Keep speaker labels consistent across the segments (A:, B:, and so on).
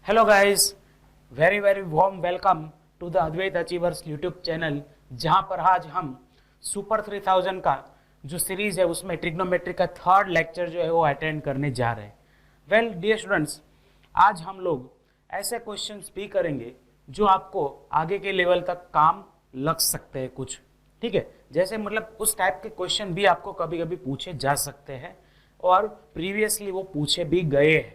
A: Hello guys, very very warm welcome to the Advait achievers YouTube channel, जहां पर आज हम सुपर 3000 का जो सीरीज है उसमें ट्रिग्नोमेट्री का थर्ड लेक्चर जो है वो अटेंड करने जा रहे हैं। वेल डियर स्टूडेंट्स, आज हम लोग ऐसे क्वेश्चंस भी करेंगे जो आपको आगे के लेवल तक काम लग सकते हैं कुछ, ठीक है। जैसे मतलब उस टाइप के क्वेश्चन भी आपको कभी कभी पूछे जा सकते हैं और प्रीवियसली वो पूछे भी गए हैं।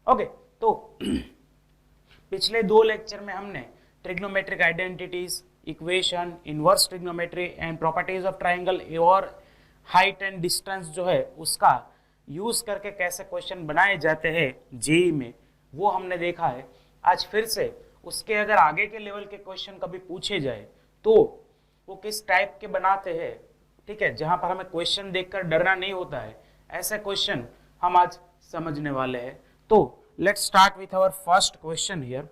A: ओके, तो पिछले दो लेक्चर में हमने trigonometric identities, equation, inverse trigonometry and properties of triangle और हाइट एंड डिस्टेंस जो है उसका यूज करके कैसे क्वेश्चन बनाए जाते हैं जेई में, वो हमने देखा है। आज फिर से उसके अगर आगे के लेवल के क्वेश्चन कभी पूछे जाए तो वो किस टाइप के बनाते हैं, ठीक है, जहां पर हमें क्वेश्चन देखकर डरना नहीं होता है, ऐसे क्वेश्चन हम आज समझने वाले हैं। तो let's start with our first question here.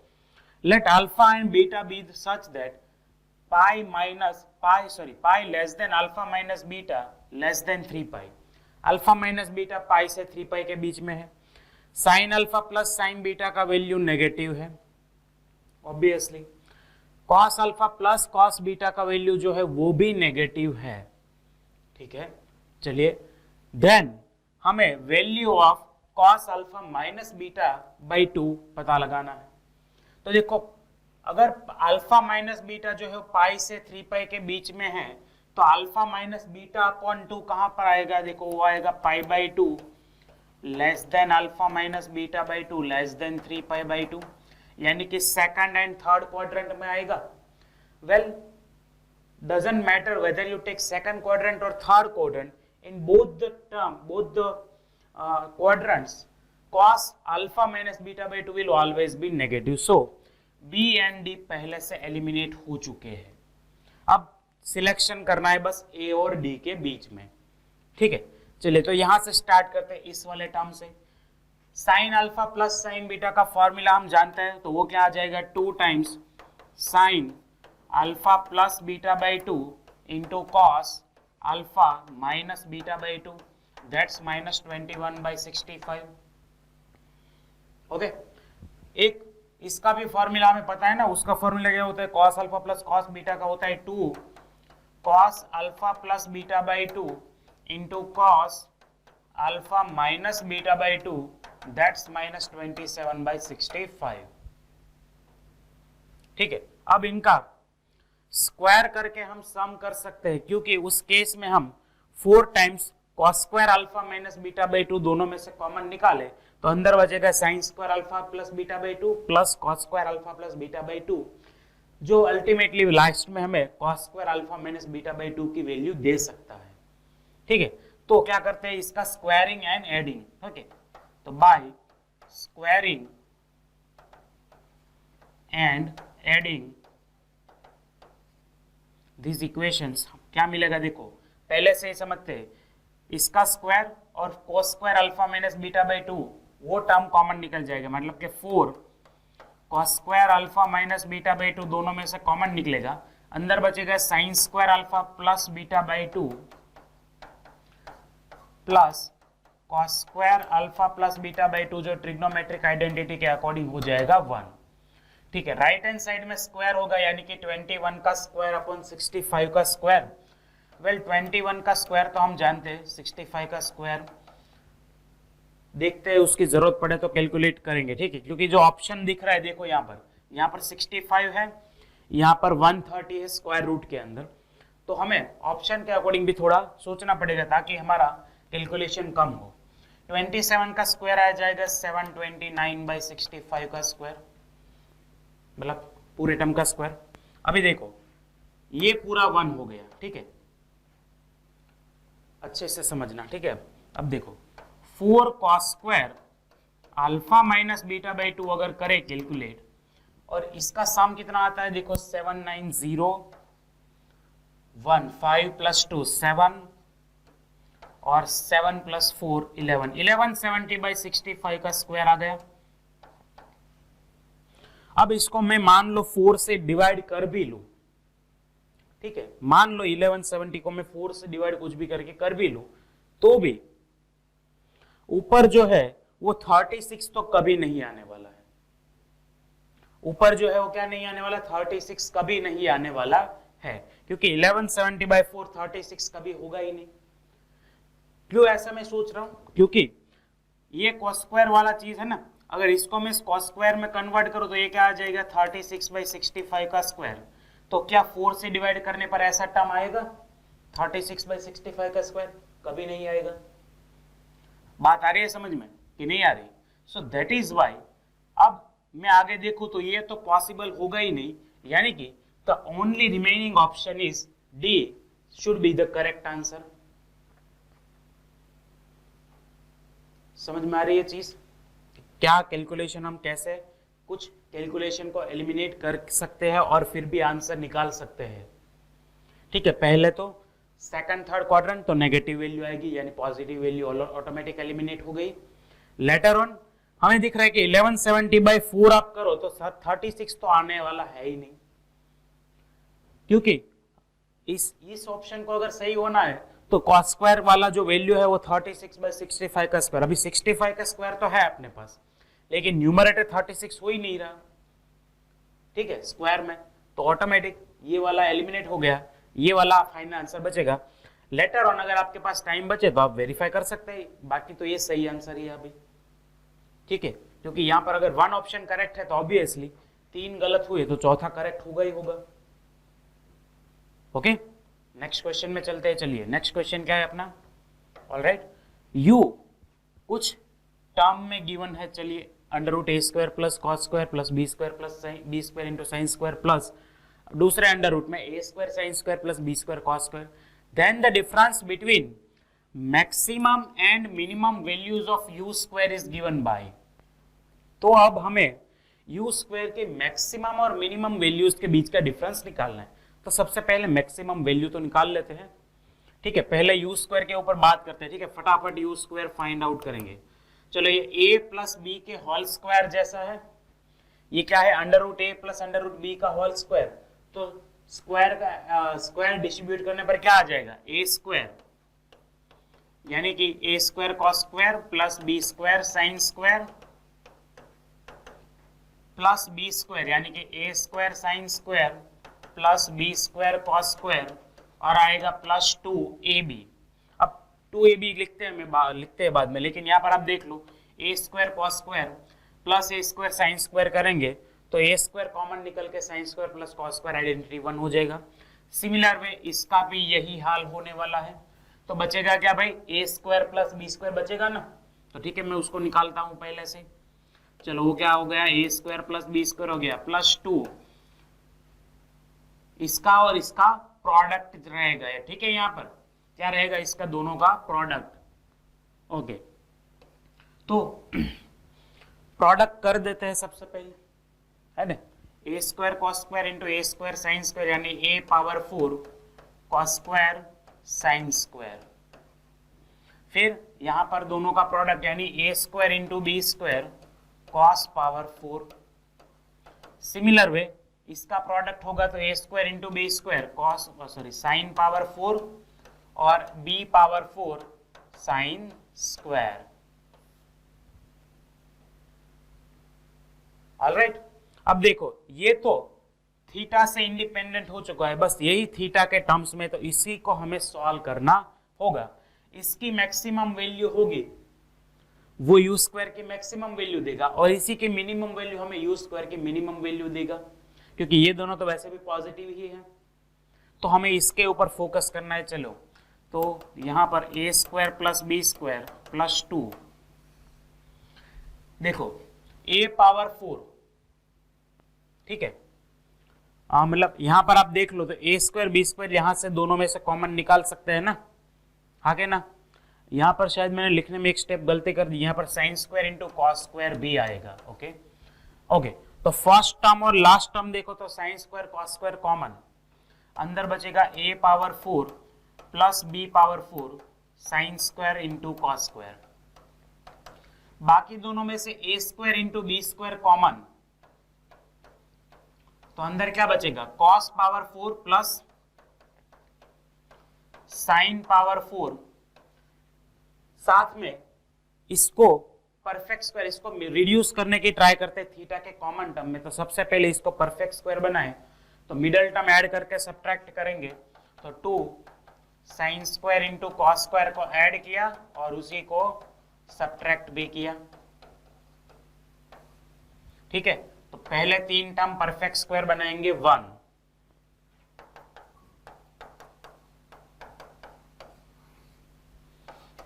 A: Let alpha and beta be such that pi less than alpha minus beta less than 3 pi. Alpha minus beta pi से 3 पाई के बीच में है। Sine alpha plus sine beta का value negative है obviously. Cos alpha plus cos beta का value जो है वो भी नेगेटिव है, ठीक है। चलिए, देन हमें value of cos alpha minus beta by 2 पता लगाना है। तो देखो, अगर अल्फा माइनस बीटा जो है पाई से 3 पाई के बीच में है तो अल्फा माइनस बीटा अपॉन 2 कहां पर आएगा? देखो, वो आएगा pi by 2 less than alpha minus beta by 2 less than 3 pi by 2, यानी कि सेकंड एंड थर्ड क्वाड्रेंट में आएगा। Well, doesn't matter whether you take second quadrant और third quadrant, in both the quadrants cos alpha minus beta by 2 will always be negative. So B and D पहले से eliminate हो चुके हैं। अब selection करना है बस A और D के बीच में, ठीक है। चलिए, तो यहां से स्टार्ट करते हैं इस वाले टर्म से। Sign alpha plus sine beta का फॉर्मूला हम जानते हैं, तो वो क्या आ जाएगा? 2 times sign alpha plus beta by 2 into cos alpha minus beta by 2, that's minus 21 by 65. Okay, एक इसका भी फॉर्मूला हमें पता है ना, उसका फॉर्मूला क्या होता है? cos alpha plus cos beta का होता है 2 cos alpha plus beta by 2 into cos alpha minus beta by 2, that's minus 27 by 65, ठीक है। अब इनका स्क्वायर करके हम सम कर सकते हैं, क्योंकि उस केस में हम 4 times cos square alpha minus beta by 2 दोनों में से कॉमन निकाले तो अंदर बचेगा sign square alpha plus beta by 2 plus cos square alpha plus beta by 2, जो अल्टीमेटली लास्ट में हमें cos square alpha minus beta by 2 की वैल्यू दे सकता है, ठीक है। तो क्या करते हैं? इसका स्क्वायरिंग एंड एडिंग, ओके। तो by squaring and adding this equations क्या मिलेगा? देखो, पहले से ही समझते हैं, इसका स्क्वायर और cos square alpha minus beta by 2 वो टर्म कॉमन निकल जाएगा, मतलब कि 4 cos square alpha minus beta by 2 दोनों में से कॉमन निकलेगा, अंदर बचेगा sign square alpha plus beta by 2 plus cos square alpha plus beta by 2, जो ट्रिग्नोमेट्रिक आइडेंटिटी के अकॉर्डिंग हो जाएगा 1, ठीक है। राइट हैंड साइड में स्क्वायर होगा, यानी कि 21 का स्क्वायर अपॉन 65 का स्क्वायर। वेल, 21 का स्क्वायर तो हम जानते हैं, 65 का स्क्वायर देखते हैं, उसकी जरूरत पड़े तो कैलकुलेट करेंगे, ठीक है। क्योंकि जो ऑप्शन दिख रहा है, देखो यहाँ पर 65 है, यहाँ पर 130 है स्क्वायर रूट के अंदर, तो हमें ऑप्शन के अकॉर्डिंग भी थोड़ा सोचना पड़ेगा ताकि हमारा कैलकुलेशन कम हो। 27 का स्क्वायर आ जाएगा 729 बाई 65 का स्क्वायर, मतलब पूरे टर्म का स्क्वायर। अभी देखो, ये पूरा 1 हो गया, ठीक है, अच्छे से समझना, ठीक है। अब देखो, 4 cos square alpha minus beta by 2 अगर करें कैलकुलेट, और इसका सम कितना आता है? देखो, 79015 प्लस 2 7 और 7 प्लस 4 11, 1170 बाई 65 का स्क्वायर आ गया। अब इसको मैं मान लो 4 से डिवाइड कर भी लूं, ठीक है, मान लो 1170 को मैं 4 से डिवाइड कुछ भी करके कर भी लूं, तो भी ऊपर जो है वो 36 तो कभी नहीं आने वाला है, ऊपर जो है वो क्या नहीं आने वाला, 36 कभी नहीं आने वाला है, क्योंकि 1170/4 36 कभी होगा ही नहीं। क्यों ऐसा मैं सोच रहा हूं, क्योंकि ये cos स्क्वायर वाला चीज है ना, अगर इसको मैं cos स्क्वायर में कन्वर्ट करूं तो ये क्या आ जाएगा, 36/65 का स्क्वायर। तो क्या 4 से डिवाइड करने पर ऐसा टर्म आएगा 36/65 का स्क्वायर? कभी नहीं आएगा। बात आ रही है समझ में कि नहीं आ रही? सो दैट इज वाई अब मैं आगे देखूं तो ये तो पॉसिबल होगा ही नहीं, यानी कि the only remaining option is D should be the correct answer. समझ में आ रही है चीज? क्या कैलकुलेशन, हम कैसे कुछ कैलकुलेशन को एलिमिनेट कर सकते हैं और फिर भी आंसर निकाल सकते हैं। ठीक है, पहले तो सेकंड थर्ड क्वाड्रेंट तो नेगेटिव वैल्यू आएगी, यानी पॉजिटिव वैल्यू ऑटोमेटिक एलिमिनेट हो गई। लेटर ऑन हमें दिख रहा है कि 1170/4 आप करो तो 36 तो आने वाला है ही नहीं, क्योंकि इस ऑप्शन को अगर सही होना है तो cos स्क्वायर वाला जो वैल्यू है वो 36/65 का स्क्वायर, अभी 65 का स्क्वायर तो है अपने पास, लेकिन न्यूमरेटर 36 हो ही नहीं रहा, ठीक है, स्क्वायर में, तो ऑटोमेटिक ये वाला एलिमिनेट हो गया, ये वाला फाइनल आंसर बचेगा। लेटर ऑन अगर आपके पास टाइम बचे तो आप वेरीफाई कर सकते हैं, बाकी तो ये सही आंसर ही है अभी। ठीक है, क्योंकि यहां पर अगर वन ऑप्शन करेक्ट है तो ऑब्वियसली 3 गलत हुए तो चौथा करेक्ट होगा ही होगा। ओके, नेक्स्ट क्वेश्चन में चलते हैं। चलिए नेक्स्ट क्वेश्चन क्या है अपना, ऑलराइट, यू कुछ टर्म में गिवन है, चलिए √a² plus cos square plus b² plus b² into sine square plus दूसरे अंडर रूट में a² sine square plus b² cos square, then the difference between maximum and minimum values of u² is given by. तो अब हमें u² के maximum और minimum values के बीच का difference निकालना है, तो सबसे पहले मैक्सिमम वैल्यू तो निकाल लेते हैं। ठीक है, पहले u² के ऊपर बात करते हैं। ठीक है, फटाफट u² फाइंड आउट करेंगे। चलो ये a प्लस बी के होल स्क्वायर जैसा है, ये क्या है, √a प्लस √b का होल स्क्वायर, तो स्क्वायर का स्क्वायर डिस्ट्रीब्यूट करने पर क्या आ जाएगा, a², यानी कि a² cos square plus b² sign square plus b², यानी कि a² sine square plus b² cos square, और आएगा प्लस 2ab। अब 2ab लिखते हैं बाद में, लेकिन यहाँ पर आप देख लो a² cos square plus a² sine square करेंगे तो a² कॉमन निकल के sign square plus cos square identity 1 हो जाएगा। सिमिलर वे इसका भी यही हाल होने वाला है, तो बचेगा क्या भाई, a² प्लस b² बचेगा ना, तो ठीक है मैं उसको निकालता हूं पहले से। चलो वो क्या हो गया, a² प्लस b² हो गया प्लस 2, इसका और इसका प्रोडक्ट रहेगा, ठीक है, यहाँ पर क्या रहेगा, इसका दोनों का प्रोडक्ट। ओके, तो प्रोडक्ट कर देते हैं सबसे पहले, है ना, a² cos square into a² sine square, यानी a⁴ cos square sine square, फिर यहां पर दोनों का प्रोडक्ट यानी a² into b² cos power 4। Similar way इसका प्रोडक्ट होगा तो a² into b² cos sine power 4 और b⁴ साइन स्क्वायर। ऑलराइट, अब देखो ये तो थीटा से इंडिपेंडेंट हो चुका है, बस यही थीटा के टर्म्स में, तो इसी को हमें सॉल्व करना होगा। इसकी मैक्सिमम वैल्यू होगी वो u² की मैक्सिमम वैल्यू देगा, और इसी की मिनिमम वैल्यू हमें u² की मिनिमम वैल्यू देगा, क्योंकि ये दोनों तो वैसे भी पॉजिटिव ही है, तो हमें इसके ऊपर फोकस करना है। चलो तो यहां पर a² प्लस b² प्लस 2, देखो a⁴, ठीक है, मतलब यहां पर आप देख लो तो a² b² यहां से दोनों में से कॉमन निकाल सकते हैं ना, आगे ना, यहां पर शायद मैंने लिखने में एक स्टेप गलती कर दी, यहां पर sign square into cos square भी आएगा। ओके ओके, तो फर्स्ट टर्म और लास्ट टर्म देखो तो sign square cos square common, अंदर बचेगा a⁴ plus b⁴ sign square into cos square, बाकी दोनों में से a² इंटू b² कॉमन, तो अंदर क्या बचेगा, cos power 4 plus sine power 4, साथ में इसको परफेक्ट स्क्वायर, इसको रिड्यूस करने की ट्राई करते हैं थीटा के कॉमन टर्म में। तो सबसे पहले इसको परफेक्ट स्क्वायर बनाए तो मिडल टर्म ऐड करके सब्ट्रैक्ट करेंगे, तो 2 sine square into cos square को ऐड किया और उसी को सब्ट्रैक्ट भी किया। ठीक है, तो पहले 3 टर्म परफेक्ट स्क्वायर बनाएंगे 1,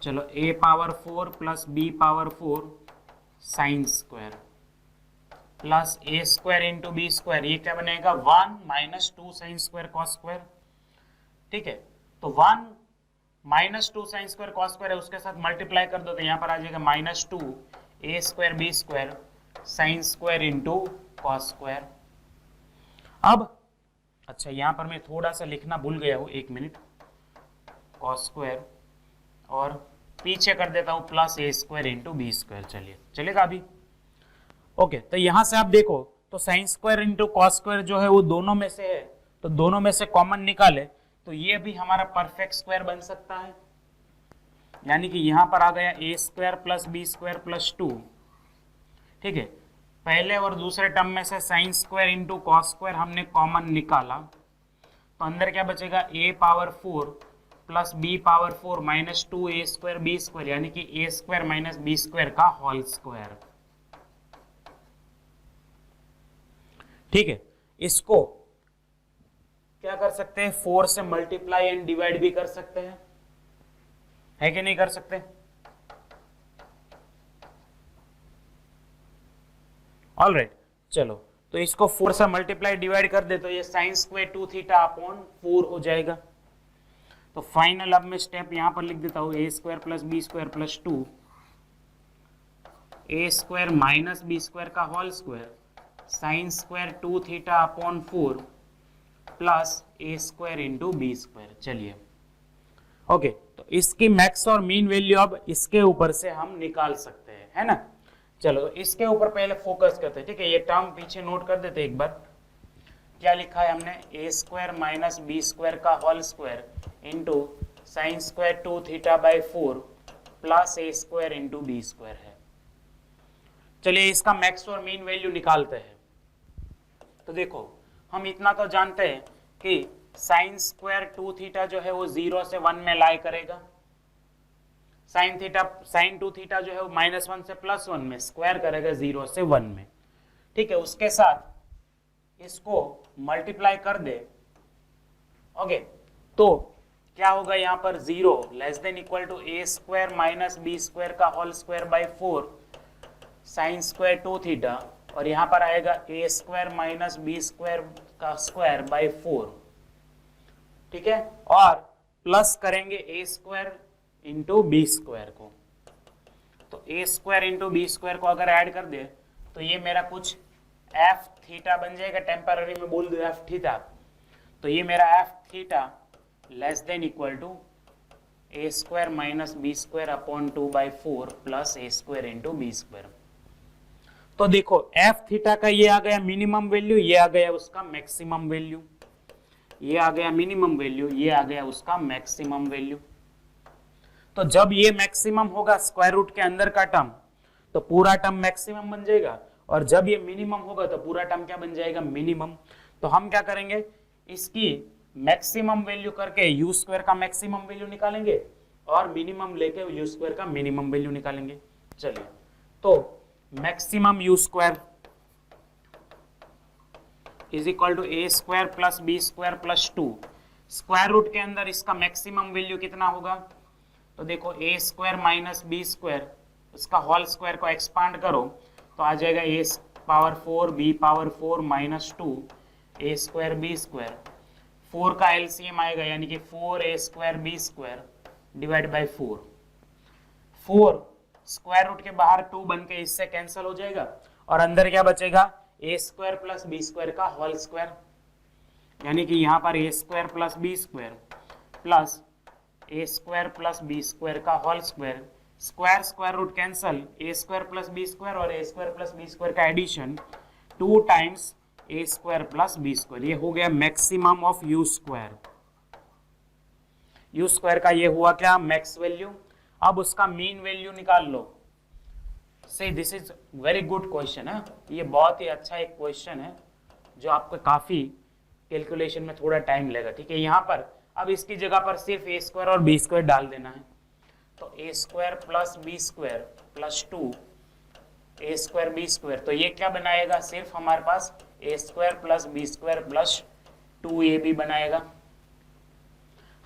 A: चलो a power 4 plus b power 4 sine square plus a square into B square, ये क्या बनेगा 1 minus 2 sine square cos square. ठीक है, तो 1 minus 2 sine square cos square है, उसके साथ मल्टीप्लाई कर दो तो यहाँ पर आ जाएगा minus 2 a square B square sine square into cos square. अब अच्छा, यहाँ पर मैं थोड़ा सा लिखना भूल गया हूँ, 1 मिनट, कॉस स्क्वायर और पीछे कर देता हूँ plus a square into B square. चलिए, चलेगा अभी? ओके, तो यहां से आप देखो तो sign square into cos square जो है वो दोनों में से है, तो दोनों में से कॉमन निकाले तो ये भी हमारा परफेक्ट स्क्वायर बन सकता है, यानी कि यहां पर आ गया a square plus B square plus 2। ठीक है, पहले और दूसरे टर्म में से sine square into cos square हमने कॉमन निकाला, तो अंदर क्या बचेगा a power 4 plus b power 4 minus 2 a square B square, यानी कि a square minus B square का होल स्क्वायर। ठीक है, इसको क्या कर सकते हैं, 4 से मल्टीप्लाई एंड डिवाइड भी कर सकते हैं, है कि नहीं कर सकते? ऑलराइट, चलो, तो इसको 4 से मल्टीप्लाई डिवाइड कर दे तो ये साइन स्क्वायर 2 थीटा अपॉन 4 हो जाएगा। तो फाइनल अब मैं स्टेप यहां पर लिख देता हूं, a square plus B square plus 2 a square minus B square का whole square sine square 2 theta upon 4 plus a square into B square. चलिए, ओके, तो इसकी मैक्स और मीन वैल्यू अब इसके ऊपर से हम निकाल सकते हैं, है ना? चलो, तो इसके ऊपर पहले फोकस करते हैं। ठीक है, ये टर्म पीछे नोट कर देते एक बार, क्या लिखा है हमने, a square minus B square का whole square into sine square 2 theta by 4 plus a square into B square है। चलिए, इसका मैक्स और मीन वैल्यू निकालते हैं। तो देखो, हम इतना तो जानते हैं कि साइन स्क्वायर 2 थीटा जो है वो 0 से 1 में लाई करेगा, साइन 2 थीटा जो है वो -1 से +1 में स्क्वायर करेगा 0 से 1 में। ठीक है, उसके साथ इसको मल्टीप्लाई कर दे। ओके, तो क्या होगा यहाँ पर, 0 less than equal to a square minus B square का whole square by 4 sine square 2 theta, और यहाँ पर आएगा a square minus B square का स्क्वायर बाई 4। ठीक है, और प्लस करेंगे a square into B square को, तो a square into B square को अगर ऐड कर दे तो ये मेरा कुछ f थीटा बन जाएगा, टेम्पररी में बोल दो f थीटा, तो ये मेरा f theta less than equal to a square minus B square upon 2/4 plus a square into B square. तो देखो, f थीटा का ये आ गया मिनिमम वैल्यू, ये आ गया उसका मैक्सिमम वैल्यू, ये आ गया मिनिमम वैल्यू, ये आ गया उसका मैक्सिमम वैल्यू। तो जब ये मैक्सिमम होगा स्क्वायर रूट के अंदर का टर्म, तो पूरा टर्म मैक्सिमम बन जाएगा, और जब ये मिनिमम होगा तो पूरा टर्म क्या बन जाएगा, मिनिमम। तो हम क्या करेंगे, इसकी मैक्सिमम वैल्यू करके यू स्क्वायर का मैक्सिमम वैल्यू निकालेंगे और मिनिमम लेके यू स्क्वायर का मिनिमम वैल्यू निकालेंगे। चलिए, तो maximum u square is equal to a square plus B square plus 2, square root के अंदर इसका मैक्सिमम वैल्यू कितना होगा, तो देखो a square minus B square, उसका होल स्क्वायर को एक्सपांड करो तो आ जाएगा a power 4 b power 4 minus 2 a square B square, 4 का एलसीएम आएगा यानी कि 4a square B square divide by 4, 4 square root के बाहर 2 बन के इससे कैंसिल हो जाएगा, और अंदर क्या बचेगा, a square plus B square का होल स्क्वायर, यानी कि यहाँ पर a square plus B square plus a square plus B square का whole square, square square root cancel, a square plus B square और a square plus B square का addition 2 times a square plus B square, ये हो गया maximum of U square. U square का ये हुआ क्या, मैक्स वैल्यू। अब उसका मीन वैल्यू निकाल लो, से this is very good question है, ये बहुत ही अच्छा एक क्वेश्चन है जो आपको काफी कैलकुलेशन में थोड़ा टाइम लगेगा। ठीक है, यहाँ पर अब इसकी जगह पर सिर्फ ए स्क्वायर और बी स्क्वायर डाल देना है। तो A square plus B square plus 2 A square B square, तो ये क्या बनाएगा, सिर्फ हमारे पास A square plus B square plus 2ab बनाएगा।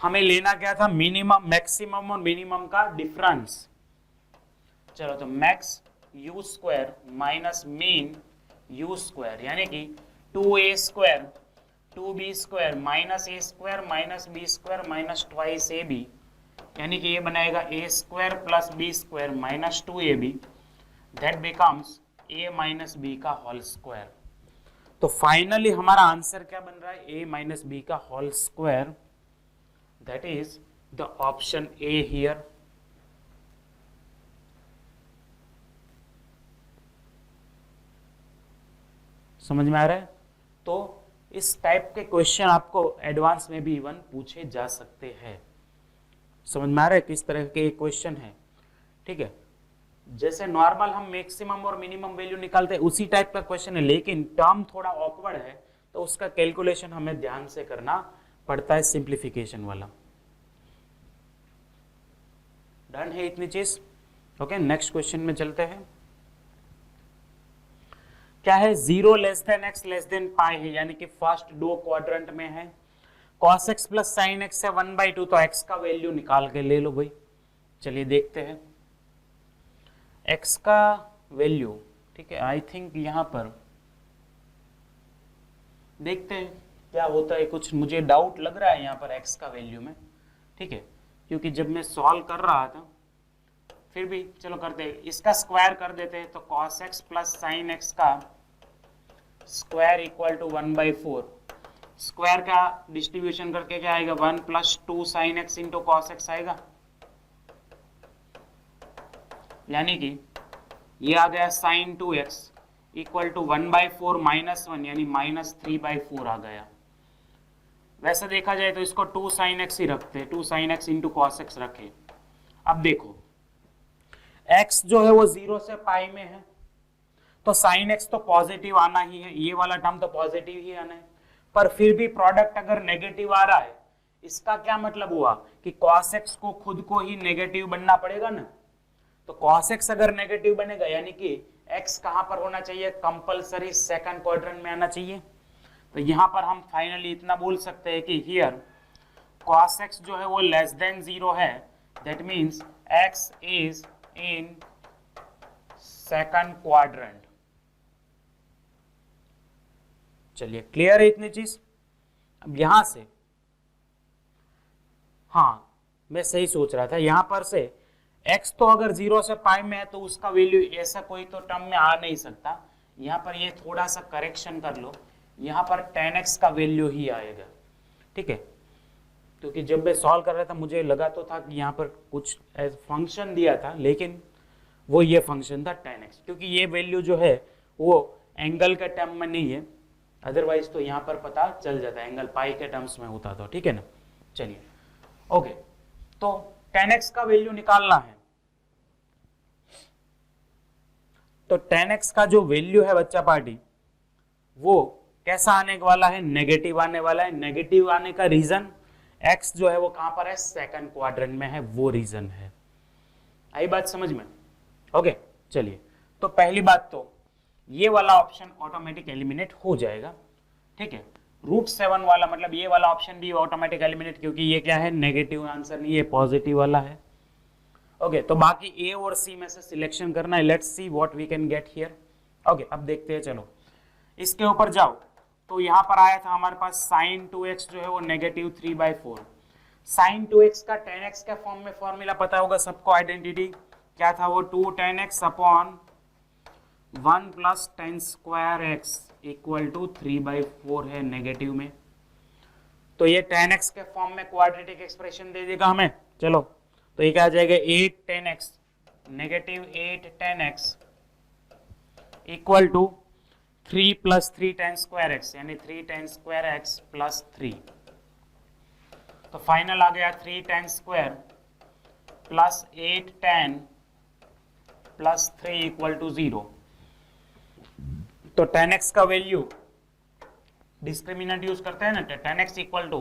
A: हमें लेना क्या था, मिनिमम, मैक्सिमम और मिनिमम का डिफरेंस। चलो तो max U square minus min U square, यानी कि 2a square 2b square minus A square minus B square minus twice ab, यानी कि ये बनाएगा A square plus B square minus 2ab, that becomes a minus B का whole square. तो finally हमारा answer क्या बन रहा है, a माइनस बी का whole square, that is the option A here. समझ में आ रहा है? तो इस टाइप के क्वेश्चन आपको एडवांस में भी इवन पूछे जा सकते हैं। समझ में आ रहा है किस तरह के क्वेश्चन है? ठीक है, जैसे नॉर्मल हम मैक्सिमम और मिनिमम वैल्यू निकालते हैं उसी टाइप का क्वेश्चन है, लेकिन टर्म थोड़ा ऑकवर्ड है तो उसका कैलकुलेशन हमें ध्यान से करना पड़ता है, सिंप्लीफिकेशन वाला। डन है इतनी चीज? ओके, नेक्स्ट क्वेश्चन में चलते हैं। क्या है, 0 less than X less than pi है, यानी कि फर्स्ट दो क्वाड्रेंट में है। cos x plus sine x है 1/2, तो x का वैल्यू निकाल के ले लो भाई। चलिए देखते हैं x का वैल्यू। ठीक है, आई थिंक यहां पर देखते हैं क्या होता है, कुछ मुझे डाउट लग रहा है यहां पर x का वैल्यू में। ठीक है, क्योंकि जब मैं सॉल्व कर रहा था, फिर भी चलो करते हैं, इसका स्क्वायर कर देते हैं। तो cos x plus sine x का स्क्वायर इक्वल टू 1/4, स्क्वायर का डिस्ट्रीब्यूशन करके क्या आएगा, 1 plus 2 sine x into cos x आएगा, यानी कि ये आ गया sign 2x equal to 1/4 minus 1, यानी माइनस 3/4 आ गया। वैसे देखा जाए तो इसको 2 साइन एक्स ही रखते हैं, 2 sine x into cos x रखे। अब देखो x जो है वो 0 से पाई में है, तो साइन एक्स तो पॉजिटिव आना ही है, ये वाला टर्म तो पॉजिटिव ही आना है। पर फिर भी प्रोडक्ट अगर नेगेटिव आ रहा है, इसका क्या मतलब हुआ कि cos x को खुद को ही नेगेटिव बनना पड़ेगा ना। तो cos x अगर नेगेटिव बनेगा, यानी कि x कहां पर होना चाहिए, कंपलसरी सेकंड क्वाड्रेंट में आना चाहिए। तो यहां पर हम फाइनली इतना बोल सकते हैं कि हियर cos x जो है वो लेस देन 0 है, that means x is in second quadrant. चलिए क्लियर है इतनी चीज? अब यहां से, हाँ मैं सही सोच रहा था, यहां पर से x तो अगर 0 से पाई में है तो उसका वैल्यू ऐसा कोई तो टर्म में आ नहीं सकता। यहां पर ये थोड़ा सा करेक्शन कर लो, यहां पर tan x का वैल्यू ही आएगा। ठीक है, क्योंकि जब मैं सॉल्व कर रहा था मुझे लगा तो था कि यहाँ पर कुछ फंक्शन दिया था, लेकिन वो ये फंक्शन था tan x, क्योंकि ये वैल्यू जो है वो एंगल के टर्म में नहीं है, अदरवाइज तो यहाँ पर पता चल जाता है, एंगल पाई के टर्म्स में होता तो। ठीक है ना, चलिए ओके, तो tan x का वैल्यू निकालना है। तो tan x का जो वैल्यू है बच्चा पार्टी, वो कैसा आने वाला है, नेगेटिव आने वाला है। नेगेटिव आने का रीजन x जो है वो कहां पर है, सेकंड क्वाड्रेंट में है, वो रीजन है। आई बात समझ में? ओके चलिए, तो पहली बात तो ये वाला ऑप्शन ऑटोमेटिक एलिमिनेट हो जाएगा। ठीक है, √7 वाला मतलब ये वाला ऑप्शन भी ऑटोमेटिक एलिमिनेट, क्योंकि ये क्या है, नेगेटिव आंसर नहीं, ये पॉजिटिव वाला है। ओके, तो बाकी ए और सी में से सिलेक्शन करना है। Let's see what we can get here. Okay, अब देखते हैं, चलो इसके ऊपर जाओ। तो यहाँ पर आया था हमारे पास साइन 2x जो है वो नेगेटिव 3/4। साइन 2x का tan x के फॉर्म में फॉर्मूला पता होगा सबको, आइडेंटिटी क्या था वो, 2 tan x upon 1 plus tan square x equal to 3/4 है नेगेटिव में। तो ये tan x के फॉर्म में क्वाड्रेटिक एक्सप्रेशन दे देगा हमें। चलो तो ये क्या आ जाएगा, 8 tan x negative 8 tan x equal to 3 plus 3 tan square x, यानी 3 tan स्क्वायर x प्लस 3। तो फाइनल आ गया 3 tan square plus 8 tan plus 3 equal to 0। तो tan x का वैल्यू डिस्क्रिमिनेंट यूज करते हैं ना, tan x इक्वल टू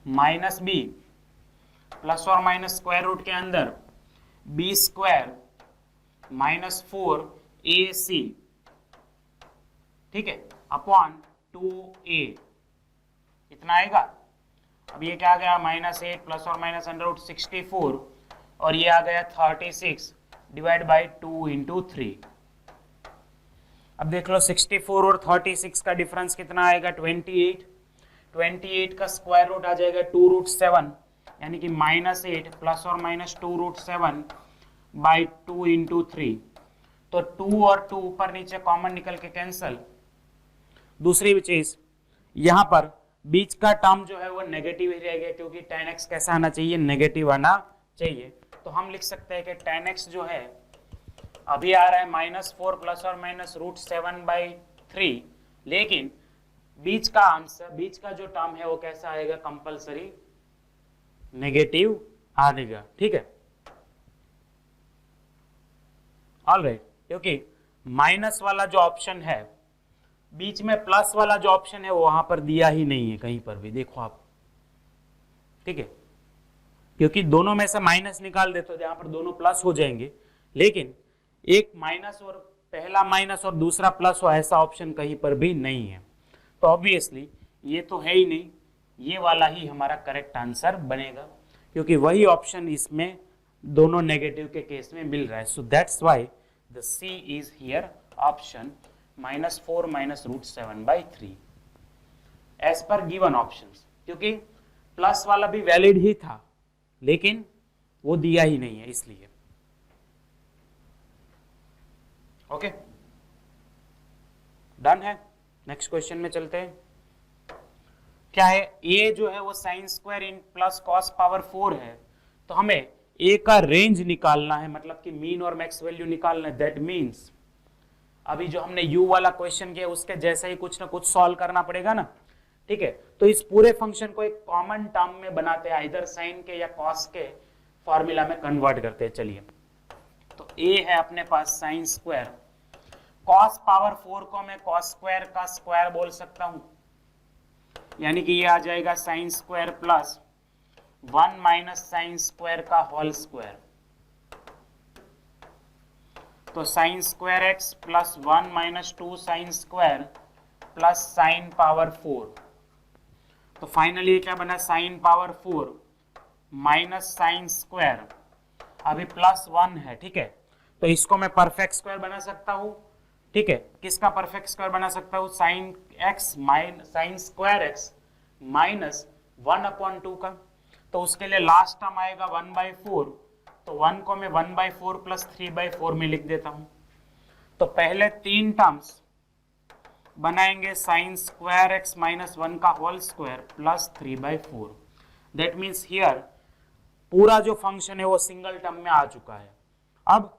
A: minus b plus और माइनस स्क्वायर रूट के अंदर बी स्क्वायर माइनस 4ac, ठीक है, अपॉन 2a, इतना आएगा। अब ये क्या आ गया, -8 प्लस और माइनस √64 और ये आ गया 36 डिवाइड बाई 2 इंटू 3। अब देख लो 64 और 36 का डिफरेंस कितना आएगा, 28। 28 का स्क्वायर रूट आ जाएगा 2√7, यानी कि -8 प्लस और माइनस 2√7 बाई 2 इंटू 3। तो 2 और 2 ऊपर नीचे कॉमन निकल के कैंसल। दूसरी चीज, यहां पर बीच का टर्म जो है वो नेगेटिव ही रहेगा, क्योंकि tan x कैसा आना चाहिए, नेगेटिव आना चाहिए। तो हम लिख सकते हैं कि tan x जो है अभी आ रहा है -4 प्लस और माइनस √7/3, लेकिन बीच का आंसर, बीच का जो टर्म है वो कैसा आएगा, कंपलसरी नेगेटिव आएगा, ठीक है, ऑलराइट। क्योंकि माइनस वाला जो ऑप्शन है, बीच में प्लस वाला जो ऑप्शन है वो वहां पर दिया ही नहीं है कहीं पर भी, देखो आप, ठीक है, क्योंकि दोनों में से माइनस निकाल देते तो यहां पर दोनों प्लस हो जाएंगे, लेकिन एक माइनस और पहला माइनस और दूसरा प्लस हो ऐसा ऑप्शन कहीं पर भी नहीं है। तो ऑब्वियसली ये तो है ही नहीं, ये वाला ही हमारा करेक्ट आंसर बनेगा, क्योंकि वही ऑप्शन इसमें दोनों नेगेटिव के केस में मिल रहा है। So that's why the C is here option -4 minus √7/3 as पर गिवन ऑप्शंस, क्योंकि प्लस वाला भी वैलिड ही था लेकिन वो दिया ही नहीं है इसलिए। ओके, डन है। नेक्स्ट क्वेश्चन में चलते हैं। क्या है, a जो है वो sin square in plus cos power 4 है, तो हमें a का रेंज निकालना है, मतलब कि मीन और मैक्स वैल्यू निकालना है। दैट मीन्स अभी जो हमने u वाला क्वेश्चन किया उसके जैसा ही कुछ ना कुछ सॉल्व करना पड़ेगा ना, ठीक है। तो इस पूरे फंक्शन को एक कॉमन टर्म में बनाते हैं, इधर साइन के या कॉस के फॉर्मूला में कन्वर्ट करते हैं। चलिए, तो a है अपने पास sin स्क्वायर, cos पावर 4 को मैं cos स्क्वायर का स्क्वायर बोल सकता हूं, यानी कि ये आ जाएगा sin square plus 1 minus sin square का होल स्क्वायर। तो sin square x plus 1 minus 2 sin square plus sin power 4। तो फाइनली क्या बना, sin power 4 minus sin square, अभी प्लस 1 है, ठीक है। तो इसको मैं परफेक्ट स्क्वायर बना सकता हूं, ठीक है। किसका परफेक्ट स्क्वायर बना सकता हूं, sin स्क्वायर x माइनस 1/2 का। तो उसके लिए लास्ट टर्म आएगा 1/4, तो 1 को मैं 1/4 प्लस 3/4 में लिख देता हूं। तो पहले 3 टर्म्स बनाएंगे sin स्क्वायर x माइनस 1 का whole square plus 3/4। That means here पूरा जो फंक्शन है वो सिंगल टर्म में आ चुका है। अब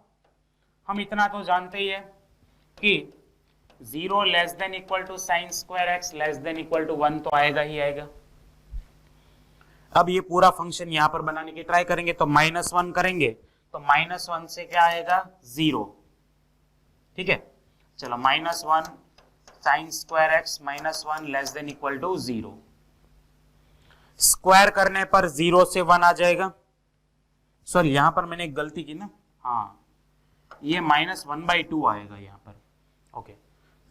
A: हम इतना तो जानते ही है कि 0 less than equal to sin square x less than equal to 1 तो आएगा ही आएगा। अब ये पूरा फंक्शन यहां पर बनाने की ट्राई करेंगे, तो -1 करेंगे तो -1 से क्या आएगा, 0, ठीक है। चलो, -1 sin square x minus 1 less than equal to 0, square करने पर 0 से 1 आ जाएगा। सॉरी, यहां पर मैंने एक गलती की ना, हाँ, ये -1/2 आएगा यहाँ पर। ओके,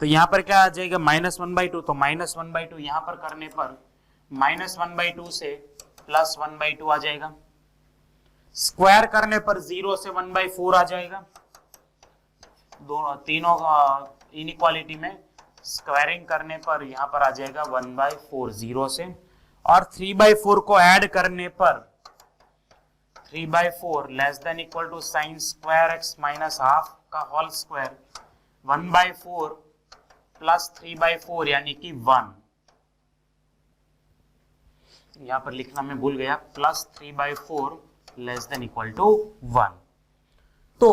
A: तो यहाँ पर क्या आ जाएगा, -1/2, तो -1/2 यहाँ पर करने पर -1/2 से प्लस 1/2 आ जाएगा। स्क्वायर करने पर 0 से 1/4 आ जाएगा। दोनों तीनों इनइक्वालिटी में स्क्वायरिंग करने पर यहाँ पर आ जाएगा 1/4 0 से, और 3/4 को ऐड करने पर 3/4 less than equal to sin square x minus half का होल स्क्वायर 1/4 प्लस 3/4 यानी कि 1। यहां पर लिखना मैं भूल गया, plus 3/4 less than equal to 1। तो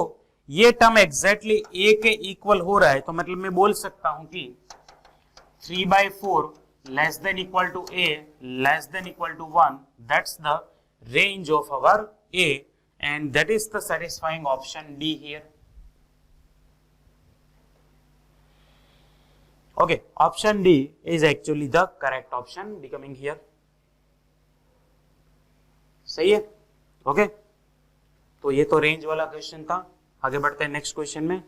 A: ये टर्म एग्जैक्टली a के इक्वल हो रहा है, तो मतलब मैं बोल सकता हूं कि 3/4 less than equal to a less than equal to 1, that's the range of our a and that is the satisfying option D here. Okay, option D is actually the correct option becoming here. सही है? Okay, तो ये तो range वाला question था. आगे बढ़ते हैं नेक्स्ट क्वेश्चन में.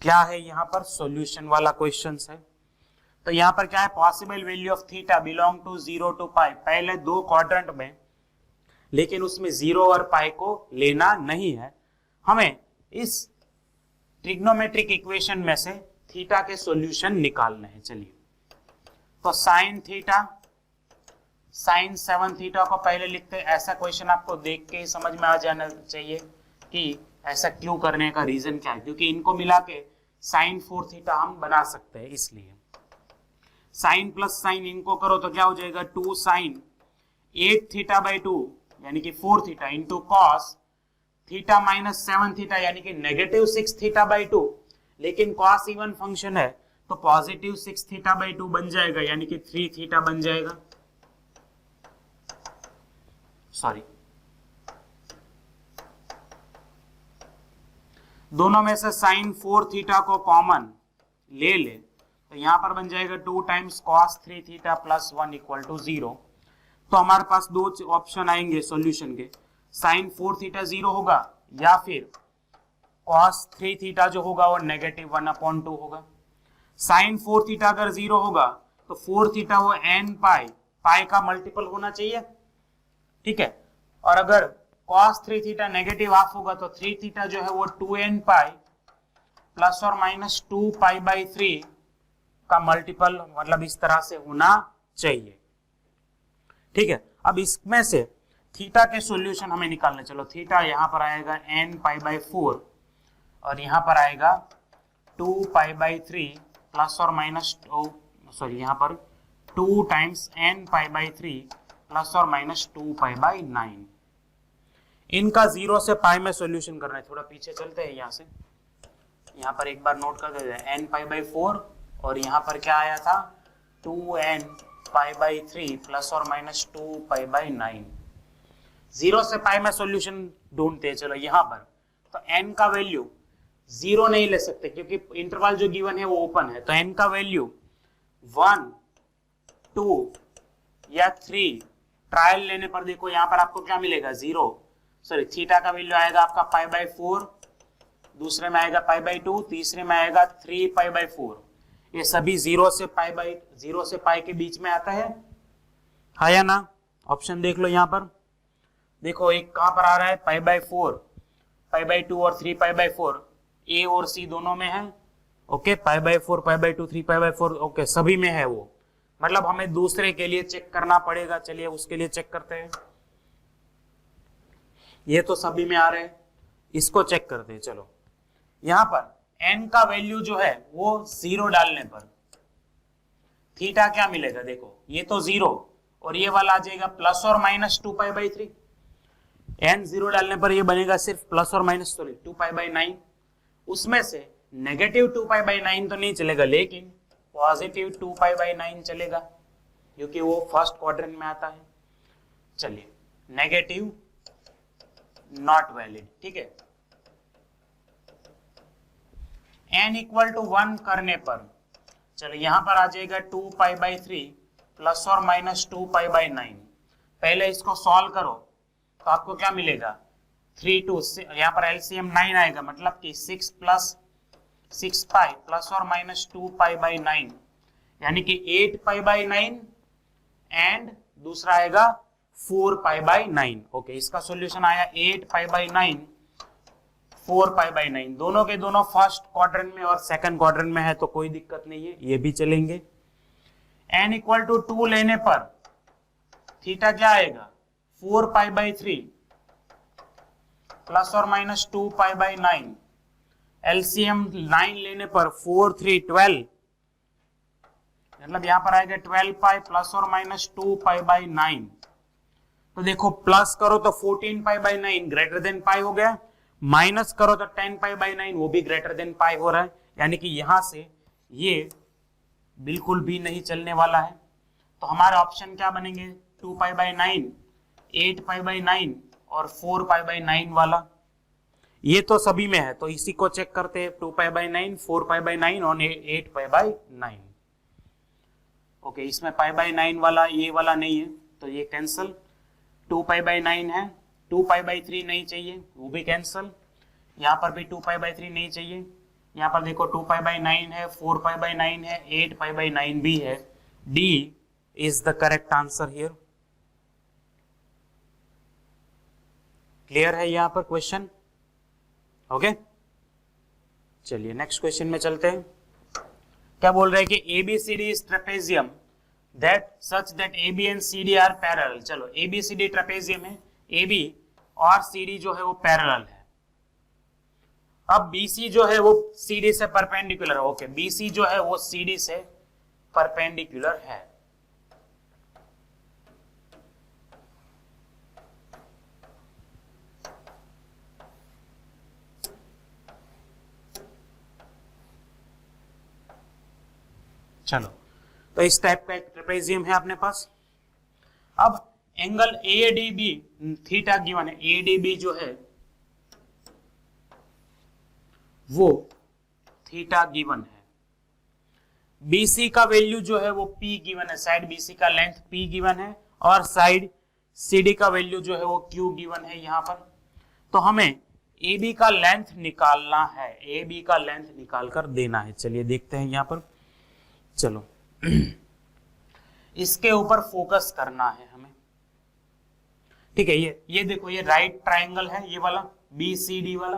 A: क्या है यहाँ पर? सॉल्यूशन वाला क्वेश्चन है. तो यहाँ पर क्या है? Possible value of theta belong to 0 to pi. पहले दो क्वाड्रेंट में, लेकिन उसमें 0 और पाई को लेना नहीं है. हमें इस ट्रिग्नोमेट्रिक इक्वेशन में से थीटा के सॉल्यूशन निकालने हैं. चलिए, तो साइन थीटा, साइन 7 थीटा को पहले लिखते हैं. ऐसा क्वेश्चन आपको देख के समझ में आ जाना चाहिए कि ऐसा क्यों करने का रीजन क्या है, क्योंकि इनको मिला के साइन 4 थीटा हम बना सकते हैं. इसलिए साइन प्लस साइन इनको करो तो क्या हो जाएगा? 2 साइन 8 थीटा बाई 2 यानी कि 4 theta into cos theta minus 7 theta यानी कि नेगेटिव 6 थीटा बाई 2. लेकिन कॉस इवन फंक्शन है तो पॉजिटिव 6 थीटा बाई 2 बन जाएगा यानी कि 3 थीटा बन जाएगा. सॉरी, दोनों में से साइन 4 थीटा को कॉमन ले ले तो यहां पर बन जाएगा 2 times cos 3 theta plus 1 equal to 0. तो हमारे पास दो ऑप्शन आएंगे सॉल्यूशन के. साइन 4 थीटा 0 होगा या फिर कॉस 3 थीटा जो होगा वो नेगेटिव 1/2 होगा. साइन 4 थीटा अगर 0 होगा तो 4 थीटा वो n पाई, पाई का मल्टीपल होना चाहिए. ठीक है, और अगर cos 3 थीटा नेगेटिव हाफ होगा तो 3 थीटा जो है वो 2n पाई प्लस और माइनस 2 पाई बाई 3 का मल्टीपल, मतलब इस तरह से होना चाहिए. ठीक है, अब इसमें से थीटा के सॉल्यूशन हमें निकालने. चलो, थीटा यहां पर आएगा n पाई बाई 4 और यहां पर आएगा 2 पाई बाई 3 प्लस और माइनस, सॉरी यहां पर 2 times n pi by 3 plus और माइनस 2 पाई बाई 9. इनका 0 से पाई में सॉल्यूशन करना है. थोड़ा पीछे चलते हैं यहाँ से. यहाँ पर एक बार नोट कर देते हैं n पाई बाई 4 और यहाँ पर क्या आया था? 2n पाई बाई 3 प्लस और माइनस 2 पाई बाई 9. 0 से पाई में सॉल्यूशन ढूंढते हैं. चलो यहाँ पर तो n का वैल्यू 0 नहीं ले सकते क्योंकि इंटरवल जो गिवन है वो ओपन है. तो n का वैल्यू 1, 2 या 3 ट्रायल लेने पर देखो यहाँ पर आपको क्या मिलेगा? 0. सॉरी, थीटा का वैल्यू आएगा आपका पाई बाई 4, दूसरे में आएगा पाई बाई 2, तीसरे में आएगा 3 पाई बाई 4. ये सभी 0 से पाई के बीच में आता है या ना? ऑप्शन देख लो यहाँ पर. देखो एक कहां पर आ रहा है? पाई बाई 4, पाई बाई 2 और 3 पाई बाई 4. ए और सी दोनों में है. Okay, pi by 4, pi by 2, 3 pi by 4, okay सभी में है वो. मतलब हमें दूसरे के लिए चेक करना पड़ेगा. चलिए उसके लिए चेक करते हैं. ये तो सभी में आ रहे हैं, इसको चेक करते हैं. चलो, यहां पर n का वैल्यू जो है वो 0 डालने पर थीटा क्या मिलेगा? देखो ये तो 0 और ये वाला आ जाएगा प्लस और माइनस 2 पाई बाई 3. n 0 डालने पर ये बनेगा सिर्फ प्लस और माइनस 2 पाई बाई 9. उसमें से नेगेटिव 2 पाई बाई 9 तो नहीं चलेगा, लेकिन पॉजिटिव 2 पाई बाई 9 चलेगा क्योंकि वो फर्स्ट क्वाड्रेंट में आता है. चलिए, नेगेटिव नॉट वैलिड. ठीक है, n इक्वल टू 1 करने पर चलो यहां पर आ जाएगा 2 पाई बाई 3 प्लस और माइनस 2 पाई बाई 9. पहले इसको सॉल्व करो तो आपको क्या मिलेगा? 3 2, यहाँ पर एलसीएम 9 आएगा, मतलब कि 6 प्लस 6 पाई प्लस और माइनस 2 पाई बाई 9 यानी कि 8 पाई बाई 9 एंड दूसरा आएगा 4 पाई बाई 9. ओके, इसका सॉल्यूशन आया 8 पाई बाई 9, 4 पाई बाई 9. दोनों के दोनों फर्स्ट क्वाड्रेंट में और सेकंड क्वाड्रेंट में है तो कोई दिक्कत नहीं है, ये भी चलेंगे. n इक्वल टू 2 लेने पर थीटा क्या आएगा? 4 पाई बाई 3 प्लस और माइनस 2 पाई बाई 9. एलसीएम 9 लेने पर 4 3 12, मतलब यहां पर आएगा 12 पाई प्लस और माइनस 2 पाई बाई 9. तो देखो प्लस करो तो 14 pi by 9 greater than pi हो गया, माइनस करो तो 10 पाई बाई 9 वो भी ग्रेटर देन पाई हो रहा है. यानी कि यहां से ये बिल्कुल भी नहीं चलने वाला है. तो हमारे ऑप्शन क्या बनेंगे? 2 पाई बाई 9, 8 पाई बाई 9 और 4π/9 वाला, ये तो सभी में है, तो इसी को चेक करते हैं। 2π/9, 4π/9 और 8π/9। ओके, इसमें π/9 वाला ये वाला नहीं है तो ये कैंसल। 2π/9 है, 2π/3 नहीं चाहिए, वो भी कैंसल। यहाँ पर भी 2π/3 नहीं चाहिए। यहाँ पर देखो 2π/9 है, 4π/9 है, 8π/9 भी है। D is the correct answer here। Clear है यहाँ पर क्वेश्चन? ओके, चलिए नेक्स्ट क्वेश्चन में चलते हैं। क्या बोल रहे हैं कि ABCD is trapezium that such that AB and CD are parallel। चलो ABCD ट्रेपेजियम है, AB और CD जो है वो पैरेलल है। अब BC जो है वो CD से परपेंडिकुलर है। ओके, BC जो है वो CD से परपेंडिकुलर है। चलो, तो इस टाइप का एक ट्रेपेजियम है अपने पास। अब एंगल ADB थीटा गिवन है। ADB जो है वो थीटा गिवन है। BC का वैल्यू जो है वो P गिवन है, साइड BC का लेंथ P गिवन है और साइड CD का वैल्यू जो है वो Q गिवन है यहाँ पर। तो हमें AB का लेंथ निकालना है, AB का लेंथ निकाल कर देना है। चलिए देखते हैं यहाँ पर। चलो इसके ऊपर फोकस करना है हमें, ठीक है। ये देखो, ये राइट ट्रायंगल है, ये वाला BCD वाला।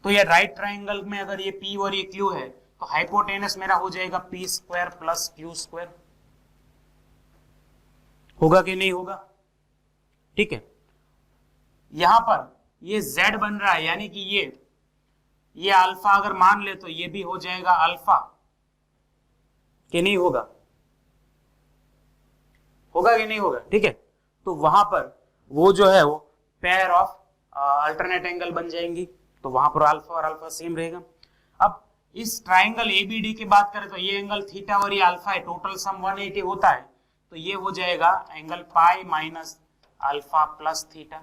A: तो ये राइट ट्रायंगल में अगर ये P और ये Q है तो हाइपोटेनस मेरा हो जाएगा P² + Q²। होगा कि नहीं होगा? ठीक है। यहां पर ये Z बन रहा है, यानी कि ये अल्फा अगर मान ले तो ये भी हो जाएगा अल्फा, कि नहीं होगा? होगा कि नहीं होगा? ठीक है। तो वहां पर वो जो है वो पेयर ऑफ अल्टरनेट एंगल बन जाएंगी, तो वहां पर अल्फा और अल्फा सेम रहेगा। अब इस ट्राइंगल ABD की बात करें तो ये एंगल थीटा और ये अल्फा है, टोटल सम 180 होता है, तो ये हो जाएगा angle pi minus alpha plus theta.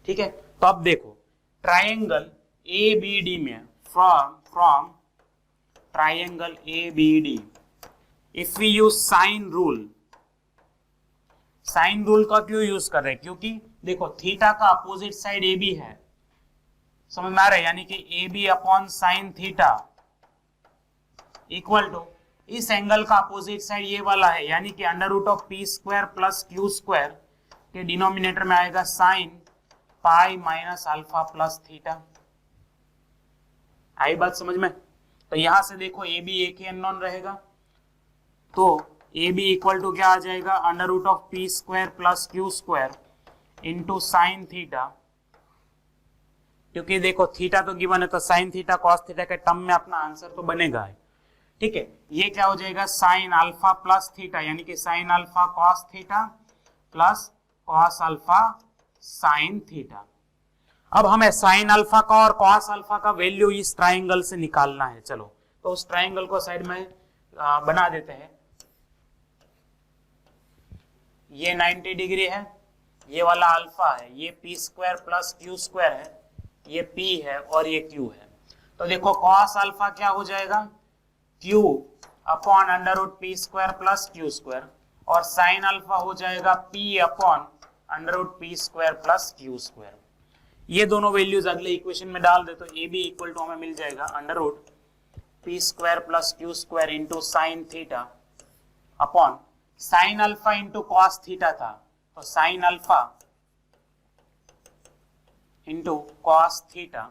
A: ठीक है। तो अब देखो ट्राइंगल ABD में from triangle ABD if we use sine rule, sine rule का क्यों यूज कर रहे हैं? क्योंकि देखो थीटा का अपोजिट साइड AB है, समझ में आ रहा है? यानी कि AB upon sine theta equal to इस एंगल का अपोजिट साइड ये वाला है, यानी कि √of P² + Q² के डिनोमिनेटर में आएगा sine pi minus alpha plus theta. आई बात समझ में? तो यहां से देखो AB एक ही अननोन रहेगा, तो AB इक्वल टू क्या आ जाएगा? √of P² + Q² into sine theta. क्योंकि देखो थीटा तो गिवन है, तो साइन थीटा कॉस थीटा के टर्म में अपना आंसर तो बनेगा है। ठीक है, ये क्या हो जाएगा? साइन अल्फा प्लस थीटा, यानी कि sine alpha cos theta plus cos alpha sine theta. अब हमें साइन अल्फा का और कॉस अल्फा का वैल्यू इस ट्राइंगल से निकालना है। चलो तो उस ट्राइंगल को साइड में बना देते हैं। ये 90 डिग्री है, ये वाला अल्फा है, ये P² + Q² है, ये P है और ये Q है। तो देखो कॉस अल्फा क्या हो जाएगा? Q अपॉन √P² + Q² और साइन अल्फा हो जाएगा P अपॉन √P² + Q²। ये दोनों वैल्यूज अगले इक्वेशन में डाल दे तो AB इक्वल टू हमें मिल जाएगा √P² + Q² into sine theta upon sine alpha into cos theta था, तो sign alpha into cos theta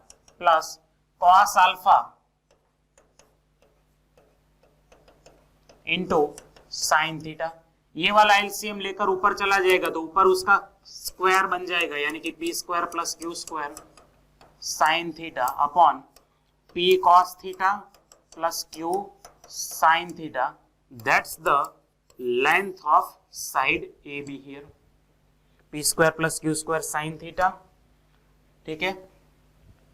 A: plus cos alpha into sine theta. ये वाला एलसीएम लेकर ऊपर चला जाएगा तो ऊपर उसका स्क्वायर बन जाएगा, यानी कि P² + Q² sine theta upon P cos theta plus Q sine theta. That's the length of side AB here, P² + Q² sine theta. ठीक है,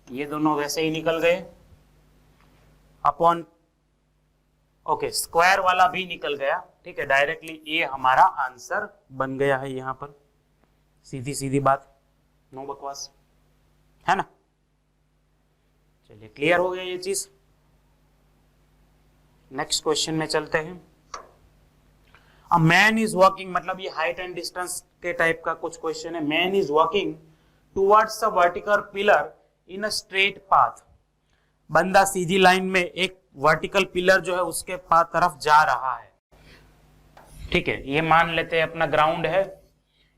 A: ये दोनों वैसे ही निकल गए अपॉन, ओके स्क्वायर वाला भी निकल गया, ठीक है, डायरेक्टली ए हमारा आंसर बन गया है यहां पर, सीधी सीधी बात, नो बकवास, है ना। चलिए क्लियर हो गया ये चीज। नेक्स्ट क्वेश्चन में चलते हैं। अ मैन इज वॉकिंग, मतलब ये हाइट एंड डिस्टेंस के टाइप का कुछ क्वेश्चन है। Man is walking towards a vertical pillar in a straight path, बंदा सीधी लाइन में एक वर्टिकल पिलर जो है उसके तरफ जा रहा है, ठीक है। ये मान लेते हैं अपना ग्राउंड है,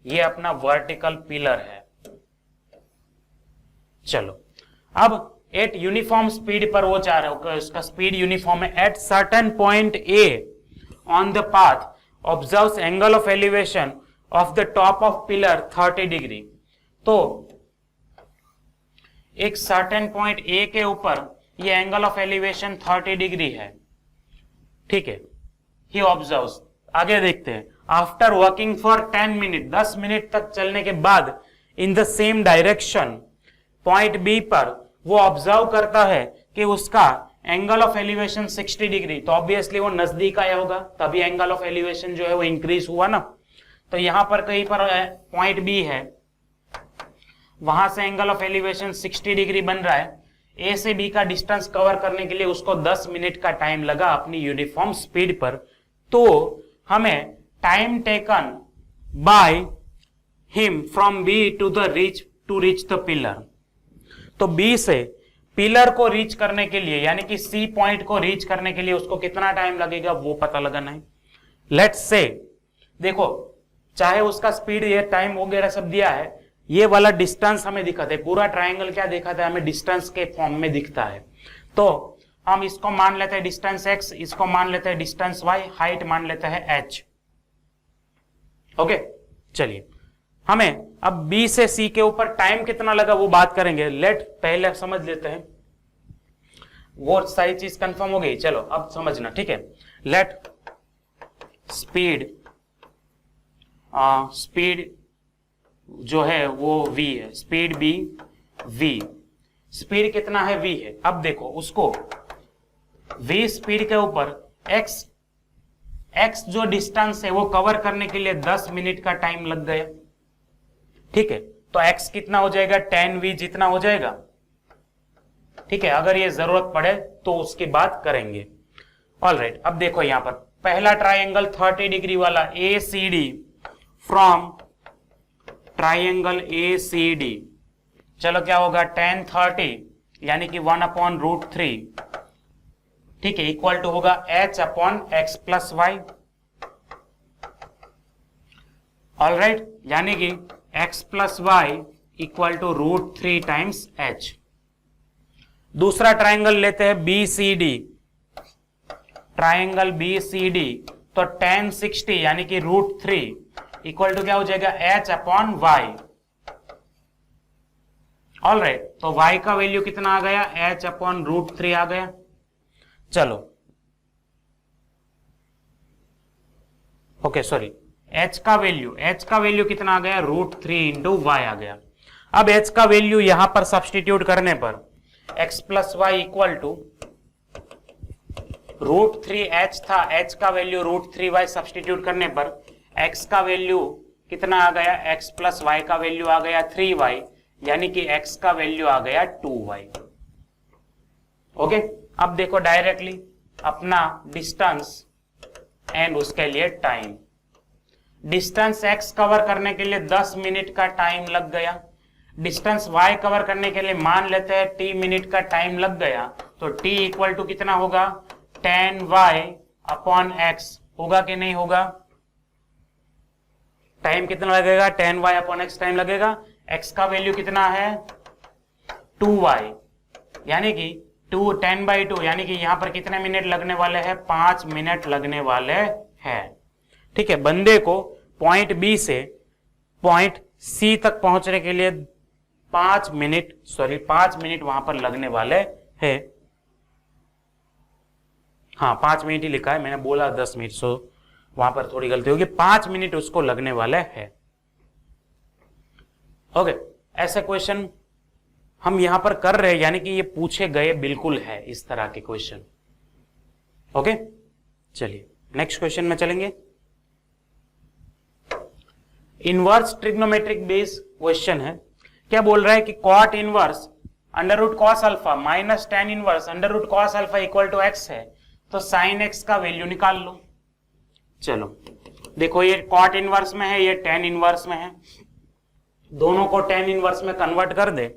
A: ये अपना वर्टिकल पिलर है। चलो अब एट यूनिफॉर्म स्पीड पर वो जा रहा है, उसका स्पीड यूनिफॉर्म है। At certain point A on the path observes angle of elevation of the top of pillar 30 degree. तो एक सर्टेन पॉइंट ए के ऊपर ये एंगल ऑफ एलिवेशन 30 डिग्री है, ठीक है। ही ऑब्जर्व्स, आगे देखते हैं। After walking for 10 minute, 10 minute तक चलने के बाद, in the same direction, point B पर वो ऑब्जर्व करता है कि उसका एंगल ऑफ एलिवेशन 60 डिग्री, तो ऑब्वियसली वो नजदीक आया होगा, तभी एंगल ऑफ एलिवेशन जो है वो इंक्रीज हुआ ना। तो यहां पर कहीं पर पॉइंट बी है, वहां से एंगल ऑफ एलिवेशन 60 डिग्री बन रहा है। ए से बी का डिस्टेंस कवर करने के लिए उसको 10 मिनट का टाइम लगा अपनी यूनिफॉर्म स्पीड पर। तो हमें time taken by him from B to reach the pillar, तो बी से पिलर को रीच करने के लिए, यानी कि सी पॉइंट को रीच करने के लिए उसको कितना टाइम लगेगा वो पता लगाना है। लेट्स से, देखो चाहे उसका स्पीड, ये टाइम वगैरह सब दिया है, ये वाला डिस्टेंस हमें दिखाता है, पूरा ट्रायंगल क्या दिखाता है हमें, डिस्टेंस के फॉर्म में दिखता है। तो हम इसको मान लेते हैं डिस्टेंस x, इसको मान लेते हैं डिस्टेंस y, हाइट मान लेते हैं h। ओके, चलिए हमें अब b से c के ऊपर टाइम कितना लगा वो बात करेंगे। लेट पहले समझ लेते हैं, वो सारी चीज कंफर्म हो गई। चलो अब समझना, ठीक है। लेट स्पीड जो है वो v है, स्पीड b v, स्पीड कितना है v है। अब देखो उसको v स्पीड के ऊपर x जो डिस्टेंस है वो कवर करने के लिए 10 मिनट का टाइम लग गया, ठीक है। तो x कितना हो जाएगा, 10v जितना हो जाएगा, ठीक है। अगर ये जरूरत पड़े तो उसकी बात करेंगे। ऑलराइट, अब देखो यहां पर पहला ट्रायंगल 30 डिग्री वाला ACD, फ्रॉम ट्रायंगल ACD, चलो क्या होगा, tan 30 यानी कि 1/√3, ठीक है, इक्वल टू होगा h/x प्लस वाई। ऑलराइट, यानी कि x plus y equal to √3 times h। दूसरा ट्रायंगल लेते हैं BCD, ट्रायंगल BCD, तो tan 60 यानी कि √3 इक्वल टू क्या हो जाएगा, h/y। ऑलराइट, तो y का वैल्यू कितना आ गया, h/√3 आ गया। चलो ओके सॉरी, h का वैल्यू कितना आ गया, √3 इंटू y आ गया। अब h का वैल्यू यहां पर सब्सटीट्यूट करने पर x plus y equal to √3h था, h का वैल्यू √3y सब्सटीट्यूट करने पर x का वैल्यू कितना आ गया, x प्लस वाई का वैल्यू आ गया 3y, यानी कि x का वैल्यू आ गया 2y। ओके, अब देखो डायरेक्टली अपना डिस्टेंस एंड उसके लिए टाइम। डिस्टेंस x कवर करने के लिए 10 मिनट का टाइम लग गया, डिस्टेंस y कवर करने के लिए मान लेते हैं t मिनट का टाइम लग गया, तो t इक्वल टू कितना होगा, tan y/x होगा कि नहीं होगा। टाइम कितना लगेगा, tan y/x टाइम लगेगा। x का वैल्यू कितना है, 2y, यानी कि 10/2, यानी कि यहां पर कितने मिनट लगने वाले हैं, 5 मिनट लगने वाले हैं, ठीक है। बंदे को पॉइंट बी से पॉइंट सी तक पहुंचने के लिए 5 मिनट वहां पर लगने वाले हैं। हाँ 5 मिनट ही लिखा है, मैंने बोला 10 मिनट, सो वहां पर थोड़ी गलती होगी, 5 मिनट उसको लगने वाले हैं। ओके, ऐसे क्वेश्चन हम यहां पर कर रहे हैं, यानी कि ये पूछे गए बिल्कुल है इस तरह के क्वेश्चन। ओके, चलिए नेक्स्ट क्वेश्चन में चलेंगे। इनवर्स ट्रिग्नोमेट्रिक बेस क्वेश्चन है। क्या बोल रहा है कि cot inverse under root cos alpha minus tan inverse under root cos alpha equal to x है, तो साइन एक्स का वैल्यू निकाल लो। चलो देखो, ये कॉट इनवर्स में है, ये टेन इनवर्स में है, दोनों को टेन इनवर्स में कन्वर्ट कर दे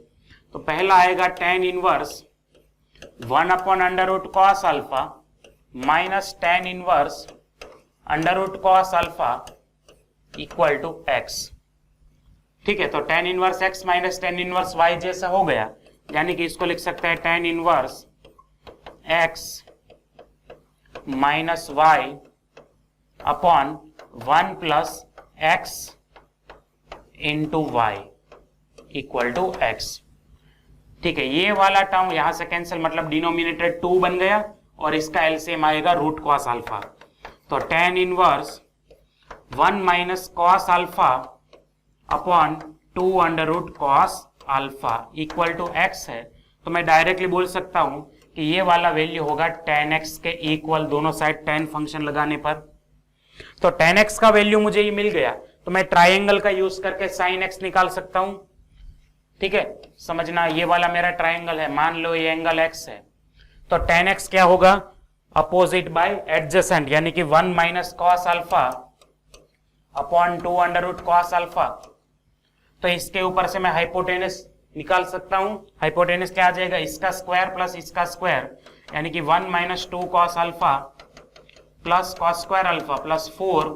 A: तो पहला आएगा tan inverse 1 upon under root cos alpha minus tan inverse under root cos alpha equal to x. ठीक है, तो tan inverse x minus tan inverse y जैसा हो गया, यानी कि इसको लिख सकते हैं tan inverse x minus y upon 1 plus x into y equal to x. ठीक है, ये वाला टर्म यहां से कैंसिल, मतलब डिनोमिनेटर 2 बन गया और इसका एलसीएम आएगा रूट कॉस अल्फा। तो tan inverse 1 minus cos alpha upon 2 under root cos alpha equal to x है, तो मैं डायरेक्टली बोल सकता हूं कि ये वाला वैल्यू होगा tan x के इक्वल, दोनों साइड tan फंक्शन लगाने पर। तो tan x का वैल्यू मुझे ये मिल गया, तो मैं ट्राइंगल का यूज करके sin x निकाल सकता हूं। ठीक है, समझना, ये वाला मेरा ट्राइंगल है, मान लो ये एंगल x है, तो tan x क्या होगा, अपोजिट बाय एडजेसेंट, यानी कि 1 minus cos alpha upon 2 under root cos alpha. तो इसके ऊपर से मैं हाइपोटेनस निकाल सकता हूं। हाइपोटेनस क्या आ जाएगा, इसका स्क्वायर प्लस इसका स्क्वायर, यानी कि 1 minus 2 cos alpha plus cos square alpha plus 4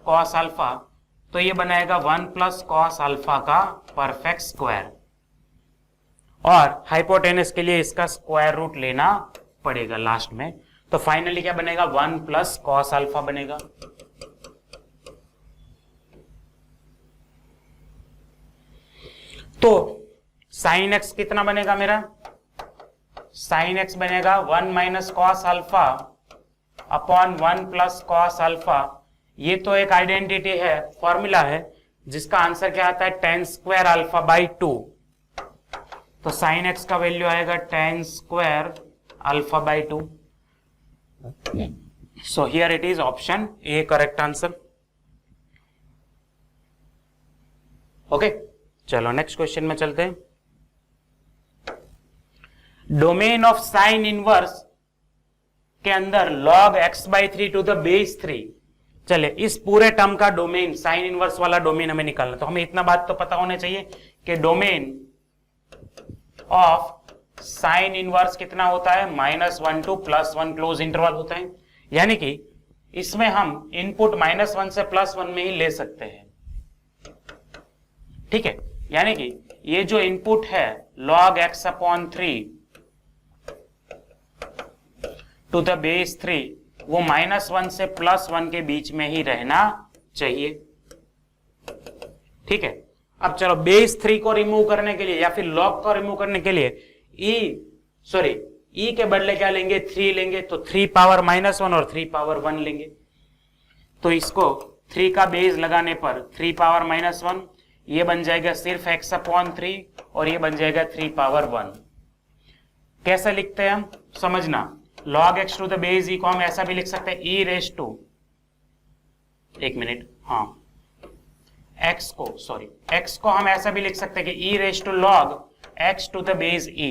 A: cos alpha, तो ये बनाएगा 1 प्लस कॉस अल्फा का परफेक्ट स्क्वायर, और हाइपोटेनस के लिए इसका स्क्वायर रूट लेना पड़ेगा लास्ट में। तो फाइनली क्या बनेगा, 1 प्लस कॉस अल्फा बनेगा। तो साइन एक्स कितना बनेगा मेरा, साइन एक्स बनेगा 1 minus cos alpha upon 1 plus cos alpha. ये तो एक आइडेंटिटी है, फॉर्मूला है, जिसका आंसर क्या आता है, tan स्क्वायर अल्फा बाई 2। तो साइन एक्स का वैल्यू आएगा tan square alpha by 2। So here it is option A correct answer. Okay, चलो नेक्स्ट क्वेश्चन में चलते हैं। डोमेन ऑफ साइन इनवर्स के अंदर log x by 3 to the base 3। चले, इस पूरे टर्म का डोमेन, साइन इनवर्स वाला डोमेन हमें निकालना, तो हमें इतना बात तो पता होना चाहिए कि डोमेन ऑफ साइन इनवर्स कितना होता है, -1 टू +1 क्लोज इंटरवल होता है, यानी कि इसमें हम इनपुट -1 से +1 में ही ले सकते हैं। ठीक है, यानी कि ये जो इनपुट है log x upon 3 to the base 3, वो -1 से +1 के बीच में ही रहना चाहिए। ठीक है, अब चलो बेस 3 को रिमूव करने के लिए या फिर log को रिमूव करने के लिए e के बदले क्या लेंगे, 3 लेंगे, तो 3 पावर -1 और 3 पावर 1 लेंगे। तो इसको 3 का बेस लगाने पर 3 पावर -1, ये बन जाएगा सिर्फ x अपॉन 3 और ये बन जाएगा 3 पावर 1। कैसे लिखते हैं हम, समझना, log x to the base e को हम ऐसा भी लिख सकते हैं, e रेस टू, एक मिनट, हाँ, x को हम ऐसा भी लिख सकते हैं कि e raise to log x to the base e।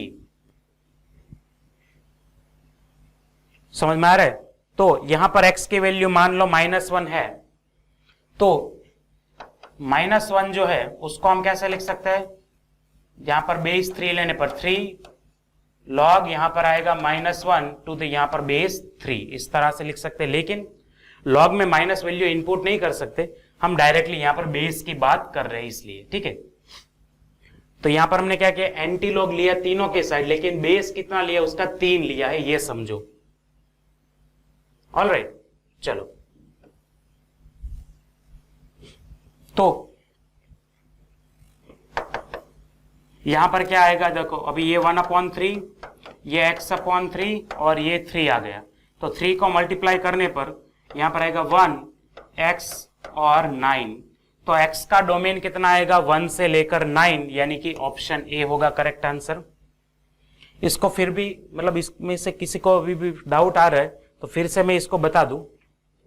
A: समझ में आ रहा है? तो यहां पर x की वैल्यू मान लो -1 है, तो -1 जो है उसको हम कैसे लिख सकते हैं, यहां पर बेस 3 लेने पर 3 log यहां पर आएगा -1 टू द यहां पर बेस 3, इस तरह से लिख सकते हैं। लेकिन log में माइनस वैल्यू इनपुट नहीं कर सकते, हम डायरेक्टली यहां पर बेस की बात कर रहे हैं इसलिए। ठीक है, तो यहां पर हमने क्या किया, एंटी लॉग लिया तीनों के साइड, लेकिन बेस कितना लिया, उसका 3 लिया है, ये समझो। ऑलराइट, चलो, तो यहां पर क्या आएगा, देखो अभी ये 1/3, ये x/3 और ये 3 आ गया, तो 3 को मल्टीप्लाई करने पर यहां पर आएगा 1 x और 9, तो x का डोमेन कितना आएगा, 1 से लेकर 9, यानी कि ऑप्शन ए होगा करेक्ट आंसर। इसको फिर भी, मतलब इसमें से किसी को अभी भी डाउट आ रहा है तो फिर से मैं इसको बता दूं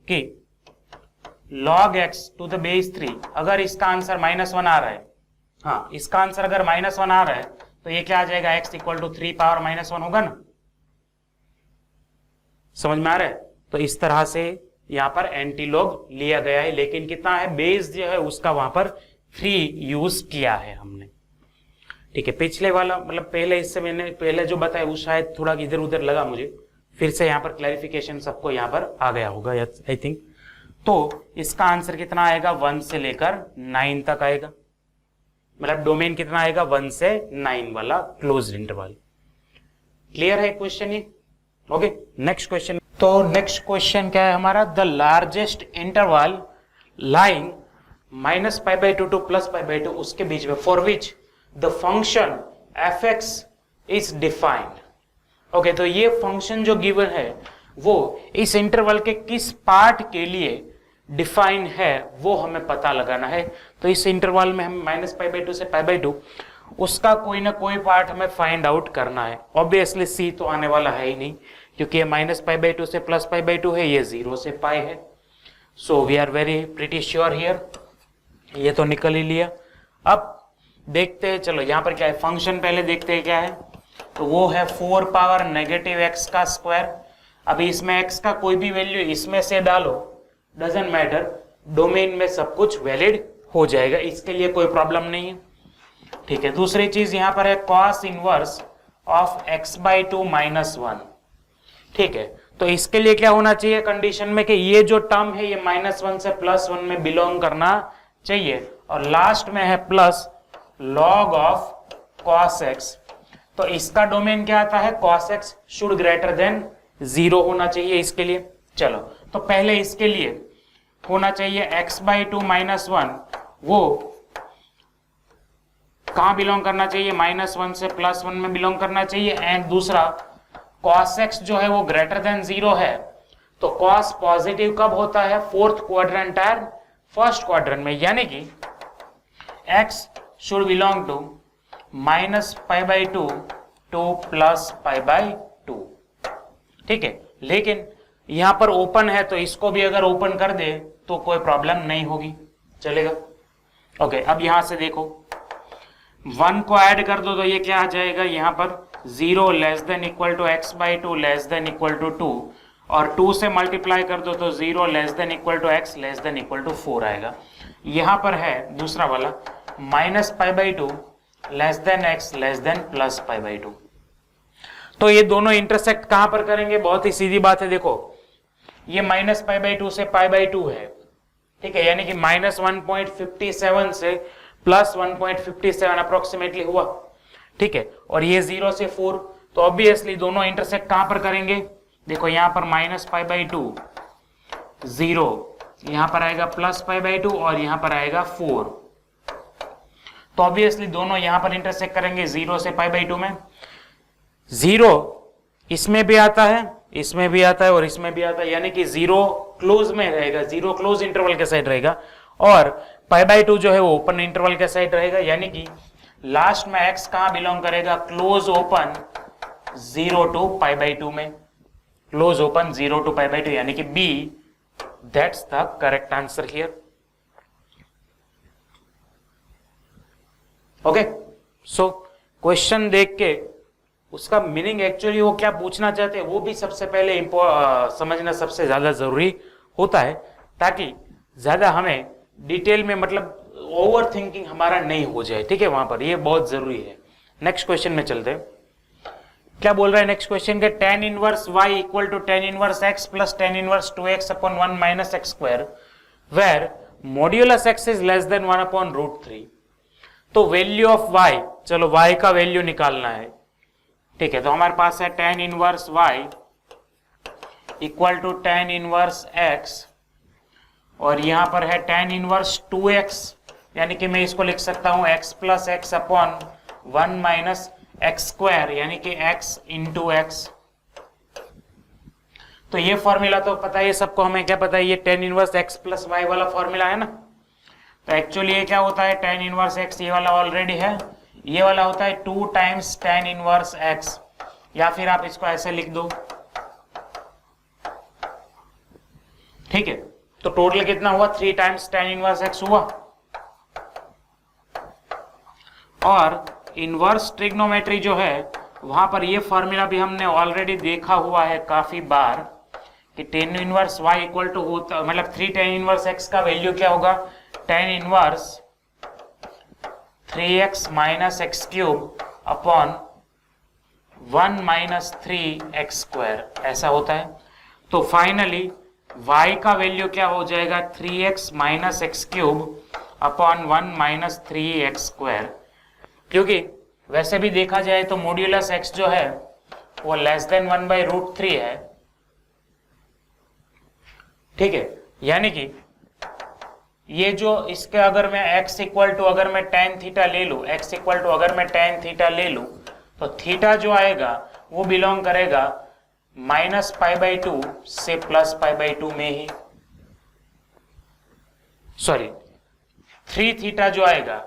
A: कि log x to the base 3, अगर इसका आंसर -1 आ रहा है, हाँ इसका आंसर अगर -1 आ रहा है तो ये क्या आ जाएगा, x इक्वल टू 3 पावर -1 होगा ना, समझ में आ रहा है। तो इस तरह से यहां पर एंटीलॉग लिया गया है, लेकिन कितना है, बेस जो है उसका वहां पर 3 यूज किया है हमने, ठीक है। पिछले वाला मतलब पहले इससे मैंने पहले जो बताया वो शायद थोड़ा इधर उधर लगा मुझे, फिर से यहाँ पर क्लैरिफिकेशन सबको यहाँ पर आ गया होगा आई थिंक। तो इसका आंसर कितना आएगा, 1 से लेकर 9 तक आएगा, मतलब डोमेन कितना आएगा, 1 से 9 वाला क्लोज्ड इंटरवल। क्लियर है क्वेश्चन ये, ओके। नेक्स्ट क्वेश्चन, तो नेक्स्ट क्वेश्चन क्या है हमारा, the largest interval lying -π/2 to +π/2 उसके बीच में, for which the function f(x) is defined. Okay, तो ये फंक्शन जो गिवन है वो इस इंटरवल के किस पार्ट के लिए डिफाइन है वो हमें पता लगाना है। तो इस इंटरवल में हम -π/2 से π/2 उसका कोई ना कोई पार्ट हमें फाइंड आउट करना है। ऑब्वियसली सी तो आने वाला है ही नहीं, क्योंकि ये -π/2 से +π/2 है, ये 0 से π है। So we are very pretty sure here, ये तो निकल ही लिया। अब देखते हैं, चलो यहाँ पर क्या है, फंक्शन पहले देखते हैं क्या है, तो वो है 4 पावर -x का स्क्वायर। अभी इसमें x का कोई भी वैल्यू इसमें से डालो, डजंट मैटर, डोमेन में सब कुछ वैलिड हो जाएगा, इसके लिए कोई प्रॉब्लम नहीं है, ठीक है। दूसरी चीज यहाँ पर है cos इनवर्स ऑफ x/2 -1, ठीक है। तो इसके लिए क्या होना चाहिए कंडीशन में कि ये जो टर्म है ये -1 से +1 में बिलोंग करना चाहिए, और लास्ट में है plus log of cos x। तो इसका डोमेन क्या आता है, cos x should greater than 0 होना चाहिए इसके लिए। चलो, तो पहले इसके लिए होना चाहिए x/2 -1, वो कहां बिलोंग करना चाहिए, -1 से +1 में बिलोंग करना चाहिए। एंड दूसरा cos x जो है वो ग्रेटर देन 0 है, तो cos पॉजिटिव कब होता है, 4th क्वाड्रेंट और 1st क्वाड्रेंट में, यानी कि x should belong to -π/2 to +π/2, ठीक है। लेकिन यहां पर ओपन है, तो इसको भी अगर ओपन कर दे तो कोई प्रॉब्लम नहीं होगी, चलेगा। ओके, अब यहां से देखो 1 को ऐड कर दो तो ये क्या आ जाएगा, यहां पर 0 < x/2 < 2, और 2 से मल्टीप्लाई कर दो तो 0 < x < 4 आएगा। यहां पर है दूसरा वाला -π/2 x +π/2। तो ये दोनों इंटरसेक्ट कहां पर करेंगे, बहुत ही सीधी बात है, देखो ये -π/2 से π/2 है, ठीक है, यानी कि -1.57 से +1.57 अप्रोक्सीमेटली हुआ, ठीक है। और ये 0 से 4, तो ऑब्वियसली दोनों इंटरसेक्ट कहां पर करेंगे, देखो यहां पर -π/2 0, यहां पर आएगा +π/2 और यहां पर आएगा 4, तो ऑब्वियसली दोनों यहां पर इंटरसेक्ट करेंगे 0 से π/2 में। 0 इसमें भी आता है, इसमें भी आता है और इसमें भी आता है, यानी कि 0 क्लोज में रहेगा, 0 क्लोज इंटरवल के साइड रहेगा, और π/2 जो है वो ओपन इंटरवल के साइड रहेगा, यानी कि लास्ट में x कहां बिलोंग करेगा, क्लोज ओपन 0 टू π/2 में, क्लोज ओपन 0 टू π/2, यानी कि B, that's the correct answer here. Okay, so question देख के उसका मीनिंग एक्चुअली वो क्या पूछना चाहते हैं वो भी सबसे पहले समझना सबसे ज्यादा जरूरी होता है, ताकि ज्यादा हमें डिटेल में मतलब ओवर थिंकिंग हमारा नहीं हो जाए, ठीक है, वहां पर ये बहुत जरूरी है। नेक्स्ट क्वेश्चन में चलते हैं, क्या बोल रहा है नेक्स्ट क्वेश्चन के, tan inverse y equal to tan inverse x plus tan inverse 2x/1 minus x², where modulus x is less than 1/√3। तो वैल्यू ऑफ y, चलो y का वैल्यू निकालना है, ठीक है। तो हमारे पास है tan inverse y equal to tan inverse x, और यहां पर है tan इनवर्स 2x, यानी कि मैं इसको लिख सकता हूं x plus x/1 minus x², यानी कि x इंटू x। तो ये फॉर्मूला तो पता है सबको, हमें क्या पता है, ये tan inverse x plus y वाला फॉर्मूला है ना। तो एक्चुअली ये क्या होता है, tan इनवर्स x ये वाला ऑलरेडी है, ये वाला होता है 2 टाइम्स tan इनवर्स x, या फिर आप इसको ऐसे लिख दो, ठीक है, तो टोटल कितना हुआ 3 टाइम्स tan इनवर्स x हुआ। और इनवर्स ट्रिग्नोमेट्री जो है वहां पर ये फॉर्मूला भी हमने ऑलरेडी देखा हुआ है काफी बार कि tan inverse y equal to होता, मतलब 3 tan इनवर्स x का वैल्यू क्या होगा, tan inverse 3x minus x cube upon 1 minus 3x square, ऐसा होता है। तो फाइनली y का वैल्यू क्या हो जाएगा 3x minus x cube upon 1 minus 3x square, क्योंकि वैसे भी देखा जाए तो मॉड्यूलस x जो है वो लेस देन 1/√3 है। ठीक है, यानी कि ये जो इसके अगर मैं x इक्वल टू अगर मैं tan थीटा ले लूं, x इक्वल टू अगर मैं tan थीटा ले लूं तो थीटा जो आएगा वो बिलोंग करेगा -π/2 से +π/2 में ही, सॉरी 3 थीटा जो आएगा,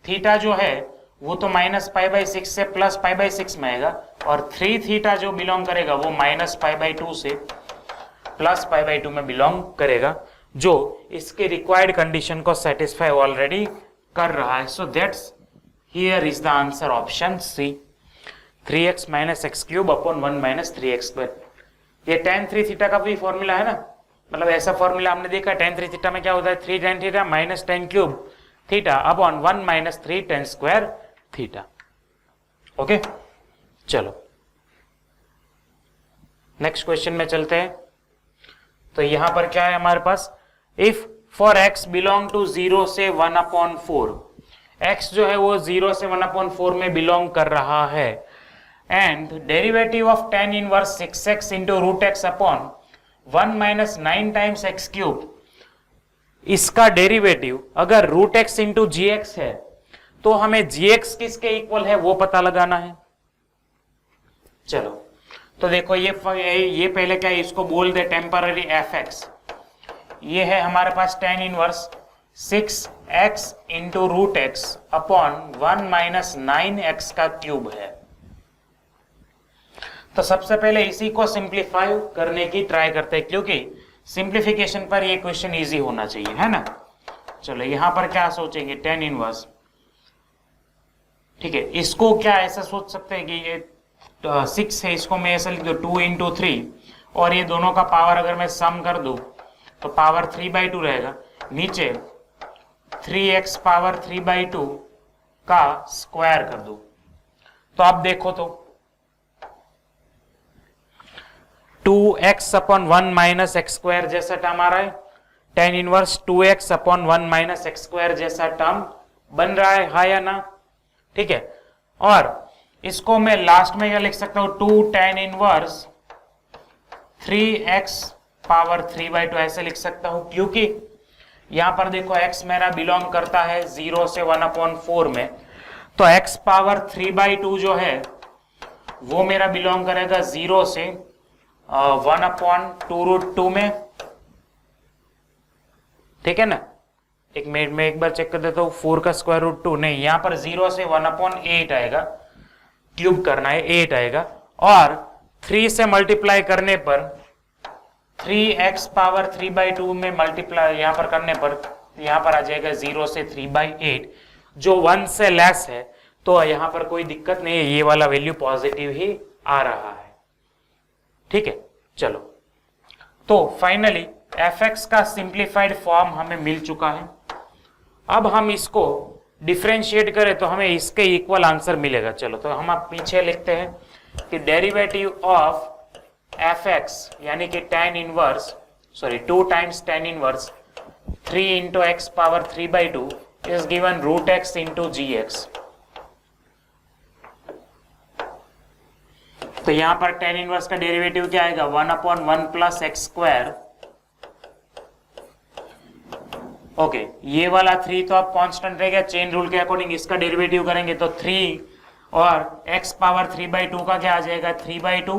A: थीटा जो है वो तो -π/6 से +π/6 में आएगा, और 3 थीटा जो बिलोंग करेगा वो -π/2 से +π/2 में बिलोंग करेगा, जो इसके रिक्वायर्ड कंडीशन को सेटिस्फाई ऑलरेडी कर रहा है। So that's here is the answer option C, 3x minus x cube upon 1 minus 3x square. ये tan 3 थीटा का भी फॉर्मूला है ना, मतलब ऐसा फॉर्मूला हमने देखा tan 3 थीटा में क्या होता है 3 tan theta minus tan cube theta upon 1 minus 3 tan square theta. Okay, चलो नेक्स्ट क्वेश्चन में चलते हैं। तो यहां पर क्या है हमारे पास, if for x belong to 0 से 1/4, x जो है वो 0 से 1/4 में बिलोंग कर रहा है, and derivative of tan inverse 6x into root x upon 1 minus 9 times x cube, इसका डेरिवेटिव अगर root x into g x है तो हमें gx किसके इक्वल है वो पता लगाना है। चलो तो देखो ये पहले क्या है, इसको बोल दे टेम्पररी fx, ये है हमारे पास tan inverse 6x into root x upon 1 minus 9x का क्यूब है। तो सबसे पहले इसी को सिंप्लीफाई करने की ट्राई करते हैं, क्योंकि सिंप्लीफिकेशन पर ये क्वेश्चन इजी होना चाहिए, है ना। चलो यहां पर क्या सोचेंगे tan इनवर्स, ठीक है, इसको क्या ऐसा सोच सकते हैं कि ये 6 है, इसको मैं ऐसा लिख दूं 2 इंटू 3, और ये दोनों का पावर अगर मैं सम कर दूं तो पावर 3/2 रहेगा, नीचे 3x पावर 3/2 का स्क्वायर कर दूं। तो अब देखो तो 2x upon 1 minus x square जैसा टर्म आ रहा है, tan inverse 2x upon 1 minus x square जैसा टर्म बन रहा है, हाँ या ना। ठीक है, और इसको मैं लास्ट में क्या लिख सकता हूं 2 tan इनवर्स 3x पावर 3/2 ऐसे लिख सकता हूं, क्योंकि यहां पर देखो x मेरा बिलोंग करता है 0 से 1/4 में, तो x पावर 3/2 जो है वो मेरा बिलोंग करेगा 0 से 1/2√2 में। ठीक है ना, एक मिनट में एक बार चेक कर देता हूं, 4 का स्क्वायर रूट 2 नहीं, यहां पर 0 से 1/8 आएगा, क्यूब करना है 8 आएगा, और 3 से मल्टीप्लाई करने पर 3x पावर 3/2 में मल्टीप्लाई यहां पर करने पर यहां पर आ जाएगा 0 से 3/8, जो 1 से लेस है, तो यहां पर कोई दिक्कत नहीं है, ये वाला वैल्यू पॉजिटिव ही आ रहा है। ठीक है, चलो तो फाइनली fx का सिंप्लीफाइड फॉर्म हमें मिल चुका है। अब हम इसको डिफरेंशिएट करें तो हमें इसके इक्वल आंसर मिलेगा। चलो तो हम आप पीछे लिखते हैं कि डेरिवेटिव ऑफ fx यानी कि tan inverse 2 times tan inverse 3 into x power 3/2 is given root x into g x. तो यहां पर tan इनवर्स का डेरिवेटिव क्या आएगा 1/1 प्लस एक्स स्क्वायर। ओके, ये वाला 3 तो अब कांस्टेंट रहेगा, चेन रूल के अकॉर्डिंग इसका डेरिवेटिव करेंगे तो 3 और x पावर 3/2 का क्या आ जाएगा 3/2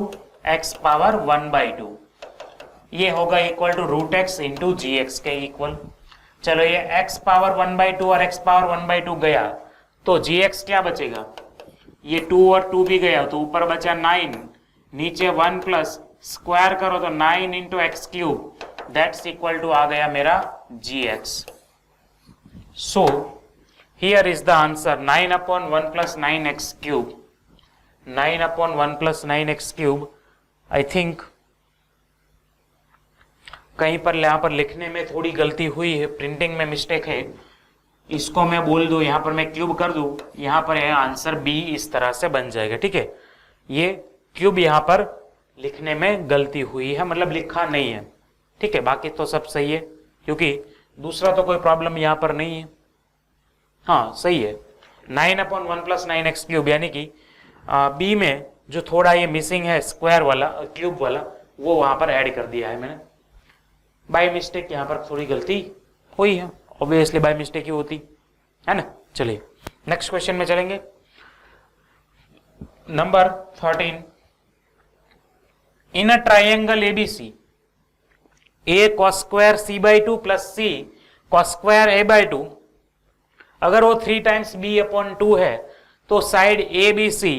A: x पावर 1/2, ये होगा equal to root x into g x के इक्वल। चलो ये x पावर 1/2 और x पावर 1/2 गया तो जी एक्स क्या बचेगा, ये 2 और 2 भी गया तो ऊपर बचा 9, नीचे 1 प्लस स्क्वायर करो तो 9 into X cube that's equal to आ गया मेरा gx. So here is the answer 9/1 + 9x cube. 9/1 + 9x cube. I think कहीं पर यहाँ पर लिखने में थोड़ी गलती हुई है, प्रिंटिंग में मिस्टेक है. इसको मैं बोल दूं, यहाँ पर मैं क्यूब कर दूं, यहाँ पर है आंसर बी इस तरह से बन जाएगा. ठीक है, ये क्यूब यहाँ पर लिखने में गलती हुई है, मतलब लिखा नहीं है. ठीक है, बाकी तो सब सही है, क्योंकि दूसरा तो कोई प्रॉब्लम यहाँ पर नहीं है. हाँ सही है. 9/1 + 9x क्यूब, यानी कि बी में जो थोड़ा ये मिसिंग है स्क्वायर वाला, क्यूब वाला, वो वहां पर ऐड कर दिया है मैंने बाय मिस्टेक. यहाँ पर थोड़ी गलती हुई है, ऑब्वियसली बाय मिस्टेक ही होती है ना. चलिए नेक्स्ट क्वेश्चन में चलेंगे. Number 13. In a triangle ABC, a cos² c/2 + c cos² a/2, अगर वो 3 टाइम्स b/2 है तो साइड ए बी सी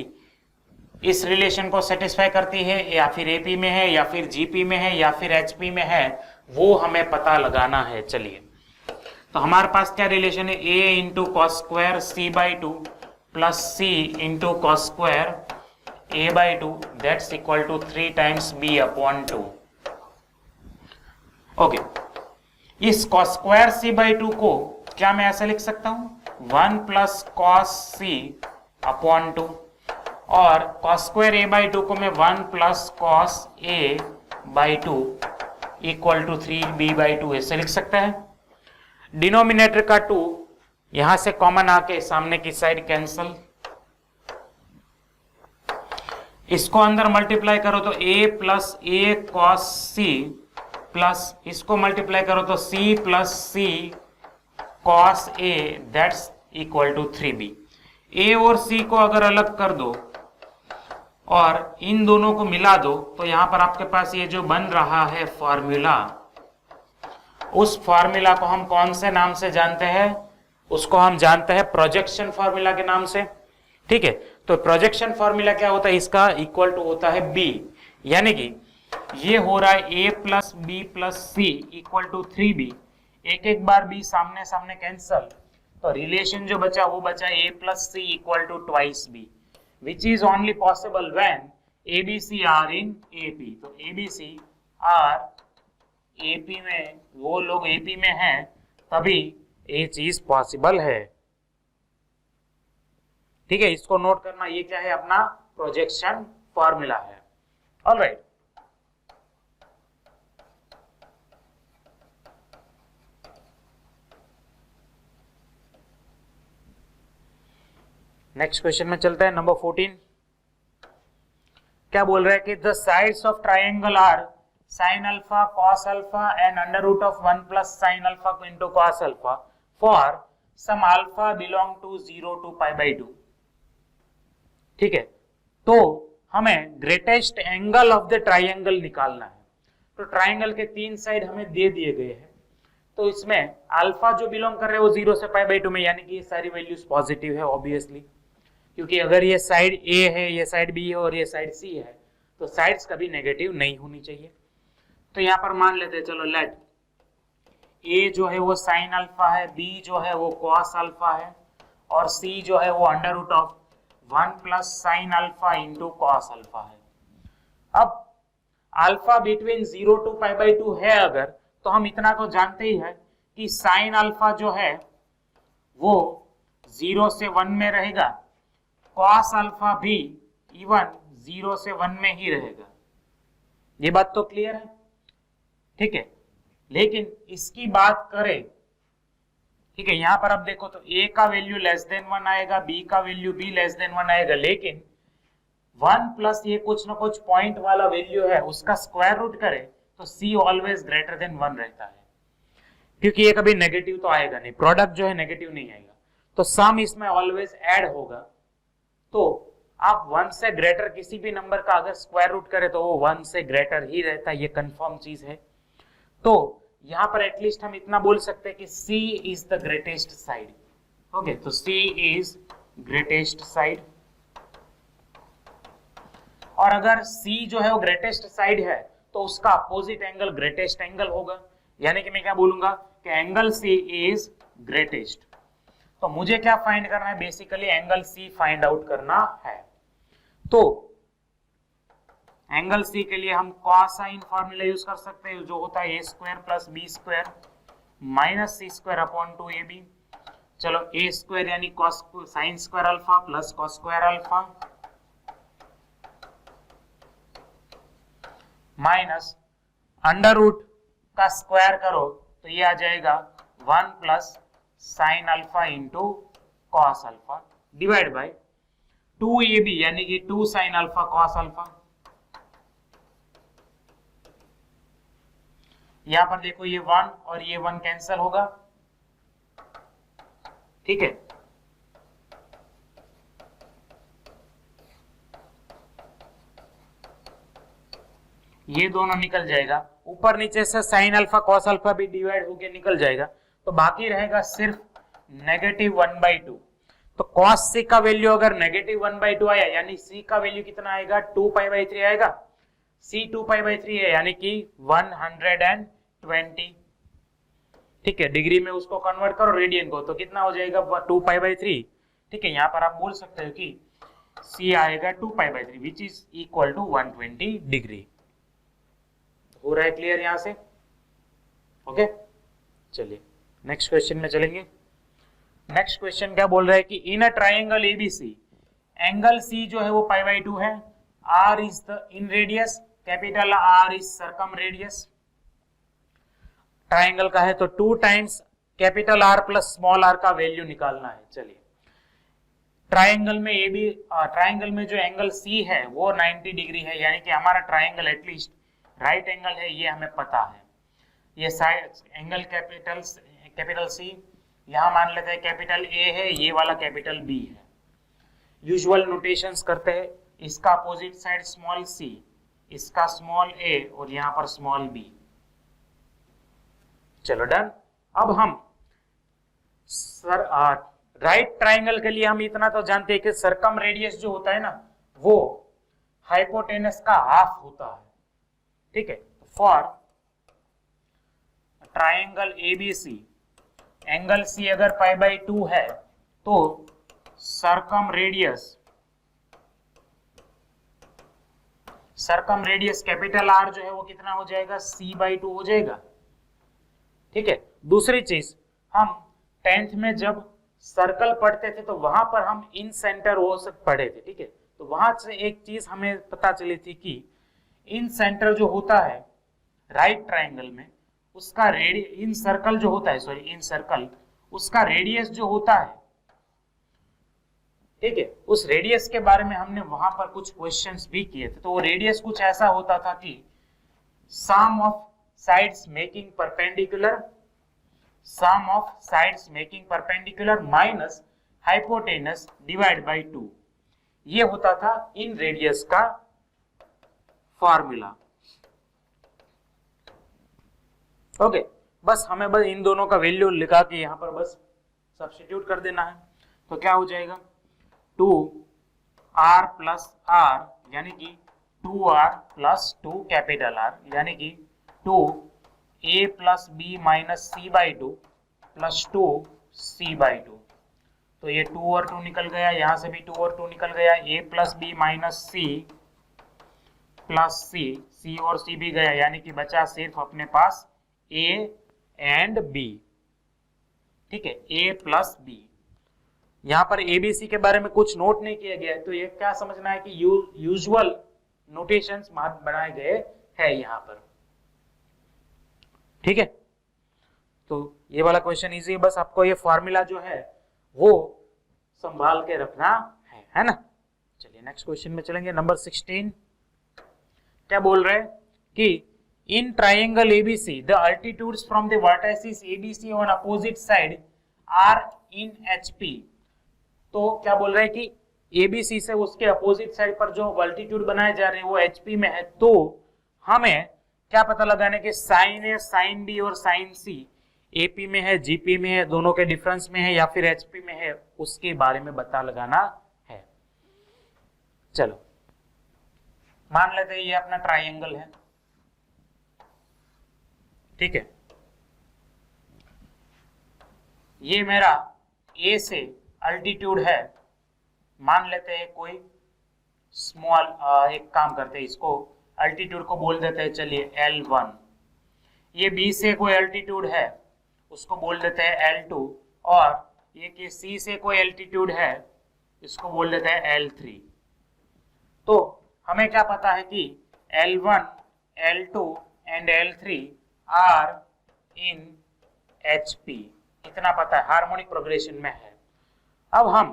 A: इस रिलेशन को सेटिस्फाई करती है, या फिर एपी में है, या फिर जीपी में है, या फिर एचपी में है, वो हमें पता लगाना है. चलिए, तो हमारे पास क्या रिलेशन है, a × cos² c/2 + c × cos² a/2 that's equal to 3 times b/2. Okay, इस cos² c/2 को क्या मैं ऐसा लिख सकता हूं, 1 + cos c/2, और cos² a/2 को मैं 1 + cos a/2 equal to 3b/2 ऐसे लिख सकता है. डिनोमिनेटर का 2 यहां से कॉमन आके सामने की साइड कैंसल, इसको अंदर मल्टीप्लाई करो तो a + a cos c plus इसको मल्टीप्लाई करो तो c + c cos a that's equal to 3b. a और c को अगर अलग कर दो और इन दोनों को मिला दो तो यहां पर आपके पास ये जो बन रहा है फॉर्मूला, उस फॉर्मूला को हम कौन से नाम से जानते हैं, उसको हम जानते हैं प्रोजेक्शन फॉर्मूला के नाम से. ठीक है, तो प्रोजेक्शन फॉर्मूला क्या होता है, इसका इक्वल टू होता है b, यानी कि ये हो रहा है a + b + c equal to 3b. एक बार b सामने सामने कैंसल, तो रिलेशन जो बचा वो बचा a + c equal to 2b, which is only possible when ABC are in AP. तो ABC are AP में, वो लोग AP में हैं, तभी ये चीज पॉसिबल है. ठीक है, इसको नोट करना, ये क्या है, अपना प्रोजेक्शन फॉर्मूला है. ऑलराइट, नेक्स्ट क्वेश्चन में चलते हैं. नंबर 14 क्या बोल रहा है कि the sides of triangle are sin α, cos α and √1 + sin α × cos α for some alpha belong to 0 to π/2. ठीक है, तो हमें greatest angle of the triangle निकालना है. तो ट्राइंगल के 3 साइड हमें दे दिए गए हैं, तो इसमें अल्फा जो बिलोंग कर रहे हैं वो 0 से π/2 में, यानी कि ये सारी वैल्यूज पॉजिटिव है ऑब्वियसली, क्योंकि अगर ये साइड ए है, ये साइड बी है और ये साइड सी है, तो साइड्स कभी नेगेटिव नहीं होनी चाहिए. तो यहाँ पर मान लेते हैं, चलो लेट ए जो है वो साइन अल्फा है, बी जो है वो कॉस अल्फा है, और सी जो है वो √1 + sin अल्फा × cos अल्फा है. अब अल्फा बिटवीन 0 to π/2 है अगर, तो हम इतना तो जानते ही है कि साइन अल्फा जो है वो 0 से 1 में रहेगा, कॉस अल्फा भी इवन 0 से 1 में ही रहेगा. ये बात तो क्लियर है. ठीक है, लेकिन इसकी बात करें, ठीक है, यहां पर अब देखो तो a का वैल्यू <1 आएगा, b का वैल्यू भी <1 आएगा, लेकिन 1 प्लस ये कुछ ना कुछ पॉइंट वाला वैल्यू है, उसका स्क्वायर रूट करे तो c ऑलवेज >1 रहता है, क्योंकि ये कभी नेगेटिव तो आएगा नहीं, प्रोडक्ट जो है नेगेटिव नहीं आएगा, तो सम इसमें ऑलवेज ऐड होगा. तो आप 1 से ग्रेटर किसी भी नंबर का अगर स्क्वायर रूट करे तो वो 1 से ग्रेटर ही रहता है, ये कंफर्म चीज है. तो यहां पर एटलीस्ट हम इतना बोल सकते हैं कि C is the greatest side. Okay, तो C इज ग्रेटेस्ट साइड, और अगर C जो है वो ग्रेटेस्ट साइड है तो उसका अपोजिट एंगल ग्रेटेस्ट एंगल होगा, यानी कि मैं क्या बोलूंगा कि एंगल सी इज ग्रेटेस्ट। तो मुझे क्या फाइंड करना है, basically angle C find out करना है। तो एंगल सी के लिए हम कॉसाइन फॉर्मूला यूज कर सकते हैं, जो होता है A square plus B square minus C square upon 2ab। चलो ए स्क्वायर यानी cos sine square alpha plus cos square alpha minus under root का स्क्वायर करो तो ये आ जाएगा 1 plus sine alpha into cos alpha divide by 2ab यानी कि 2 साइन अल्फा कॉस अल्फा। यहां पर देखो ये 1 और ये 1 कैंसिल होगा, ठीक है। ये दोनों निकल जाएगा, ऊपर नीचे से साइन अल्फा कॉस अल्फा भी डिवाइड होके निकल जाएगा, तो बाकी रहेगा सिर्फ -1/2। तो cos c का वैल्यू अगर -1/2 आया यानी c का वैल्यू कितना आएगा 2π/3 आएगा। c 2π/3 है यानी कि 120, ठीक है। डिग्री में उसको कन्वर्ट करो रेडियन को तो कितना हो जाएगा 2π/3, ठीक है। यहाँ पर आप बोल सकते हो कि c आएगा 2π/3 which is equal to 120 degree. हो रहा है क्लियर यहां से? ओके, चलिए नेक्स्ट क्वेश्चन में चलेंगे। नेक्स्ट क्वेश्चन क्या बोल रहा है कि in a triangle ABC angle C जो है वो π/2 है, r is the inradius, capital R is circumradius. Triangle का है तो 2 times capital R plus small r का वैल्यू निकालना है। चलिए ट्राइंगल में ट्राइंगल में जो एंगल C है वो 90 डिग्री है, यानी कि हमारा ट्राइंगल एटलीस्ट राइट एंगल है, ये हमें पता है। ये साइड एंगल कैपिटल C, यहां मान लेते हैं कैपिटल A है, ये वाला कैपिटल B है। यूजुअल नोटेशंस करते हैं, इसका अपोजिट साइड स्मॉल c, इसका स्मॉल a और यहां पर स्मॉल b। चलो डन। अब हम राइट ट्राइंगल के लिए हम इतना तो जानते हैं कि सर्कम रेडियस जो होता है ना वो हाइपोटेनस का हाफ होता है, ठीक है। For triangle ABC angle C अगर π/2 है तो सर्कम रेडियस कैपिटल R जो है वो कितना हो जाएगा c/2 हो जाएगा, ठीक है। दूसरी चीज, हम 10th में जब सर्कल पढ़ते थे तो वहां पर हम इन सेंटर वो सब पढ़े थे, ठीक है। तो वहां से एक चीज हमें पता चली थी कि इन सेंटर जो होता है राइट ट्राइंगल में उसका इन सर्कल जो होता है, सॉरी इन सर्कल उसका रेडियस जो होता है, ठीक है। उस रेडियस के बारे में हमने वहां पर कुछ क्वेश्चंस भी किए थे। तो वो रेडियस कुछ ऐसा होता था कि sum of sides making perpendicular minus hypotenuse divide by 2, ये होता था इन रेडियस का फॉर्मूला। ओके, बस हमें बस इन दोनों का वैल्यू लिखा के यहां पर बस सब्स्टिट्यूट कर देना है। तो क्या हो जाएगा 2r प्लस r यानी कि 2r प्लस 2 कैपिटल R यानी कि 2a plus b minus c/2 plus 2c/2। तो ये 2 और 2 निकल गया, यहां से भी 2 और 2 निकल गया, a plus b minus c plus c और c भी गया, यानी कि बचा सिर्फ अपने पास a एंड b, ठीक है, a प्लस b। यहां पर एबीसी के बारे में कुछ नोट नहीं किया गया है, तो ये क्या समझना है कि यूजुअल नोटेशंस बनाए गए हैं यहां पर, ठीक है। तो ये वाला क्वेश्चन इजी है, बस आपको ये फॉर्मूला जो है वो संभाल के रखना है ना। चलिए नेक्स्ट क्वेश्चन में चलेंगे, नंबर 16। क्या बोल रहे हैं कि in triangle ABC the altitudes from the vertices ABC on opposite side are in HP. तो क्या बोल रहे हैं कि एबीसी से उसके अपोजिट साइड पर जो अल्टीट्यूड बनाए जा रहे हैं वो एचपी में है। तो हमें क्या पता लगाने के साइन ए, साइन बी और साइन सी एपी में है, जीपी में है, दोनों के डिफरेंस में है या फिर एचपी में है, उसके बारे में पता लगाना है। चलो मान लेते हैं ये अपना ट्राइंगल है, ठीक है, ये मेरा ए से अल्टीट्यूड है, मान लेते हैं कोई स्मॉल, एक काम करते हैं, इसको अल्टीट्यूड को बोल देते हैं चलिए L1। ये बी से कोई अल्टीट्यूड है, उसको बोल देते हैं L2, और ये कि सी से कोई अल्टीट्यूड है, इसको बोल देते हैं L3। तो हमें क्या पता है कि L1, L2 and L3 are in HP, इतना पता है, हार्मोनिक प्रोग्रेशन में है। अब हम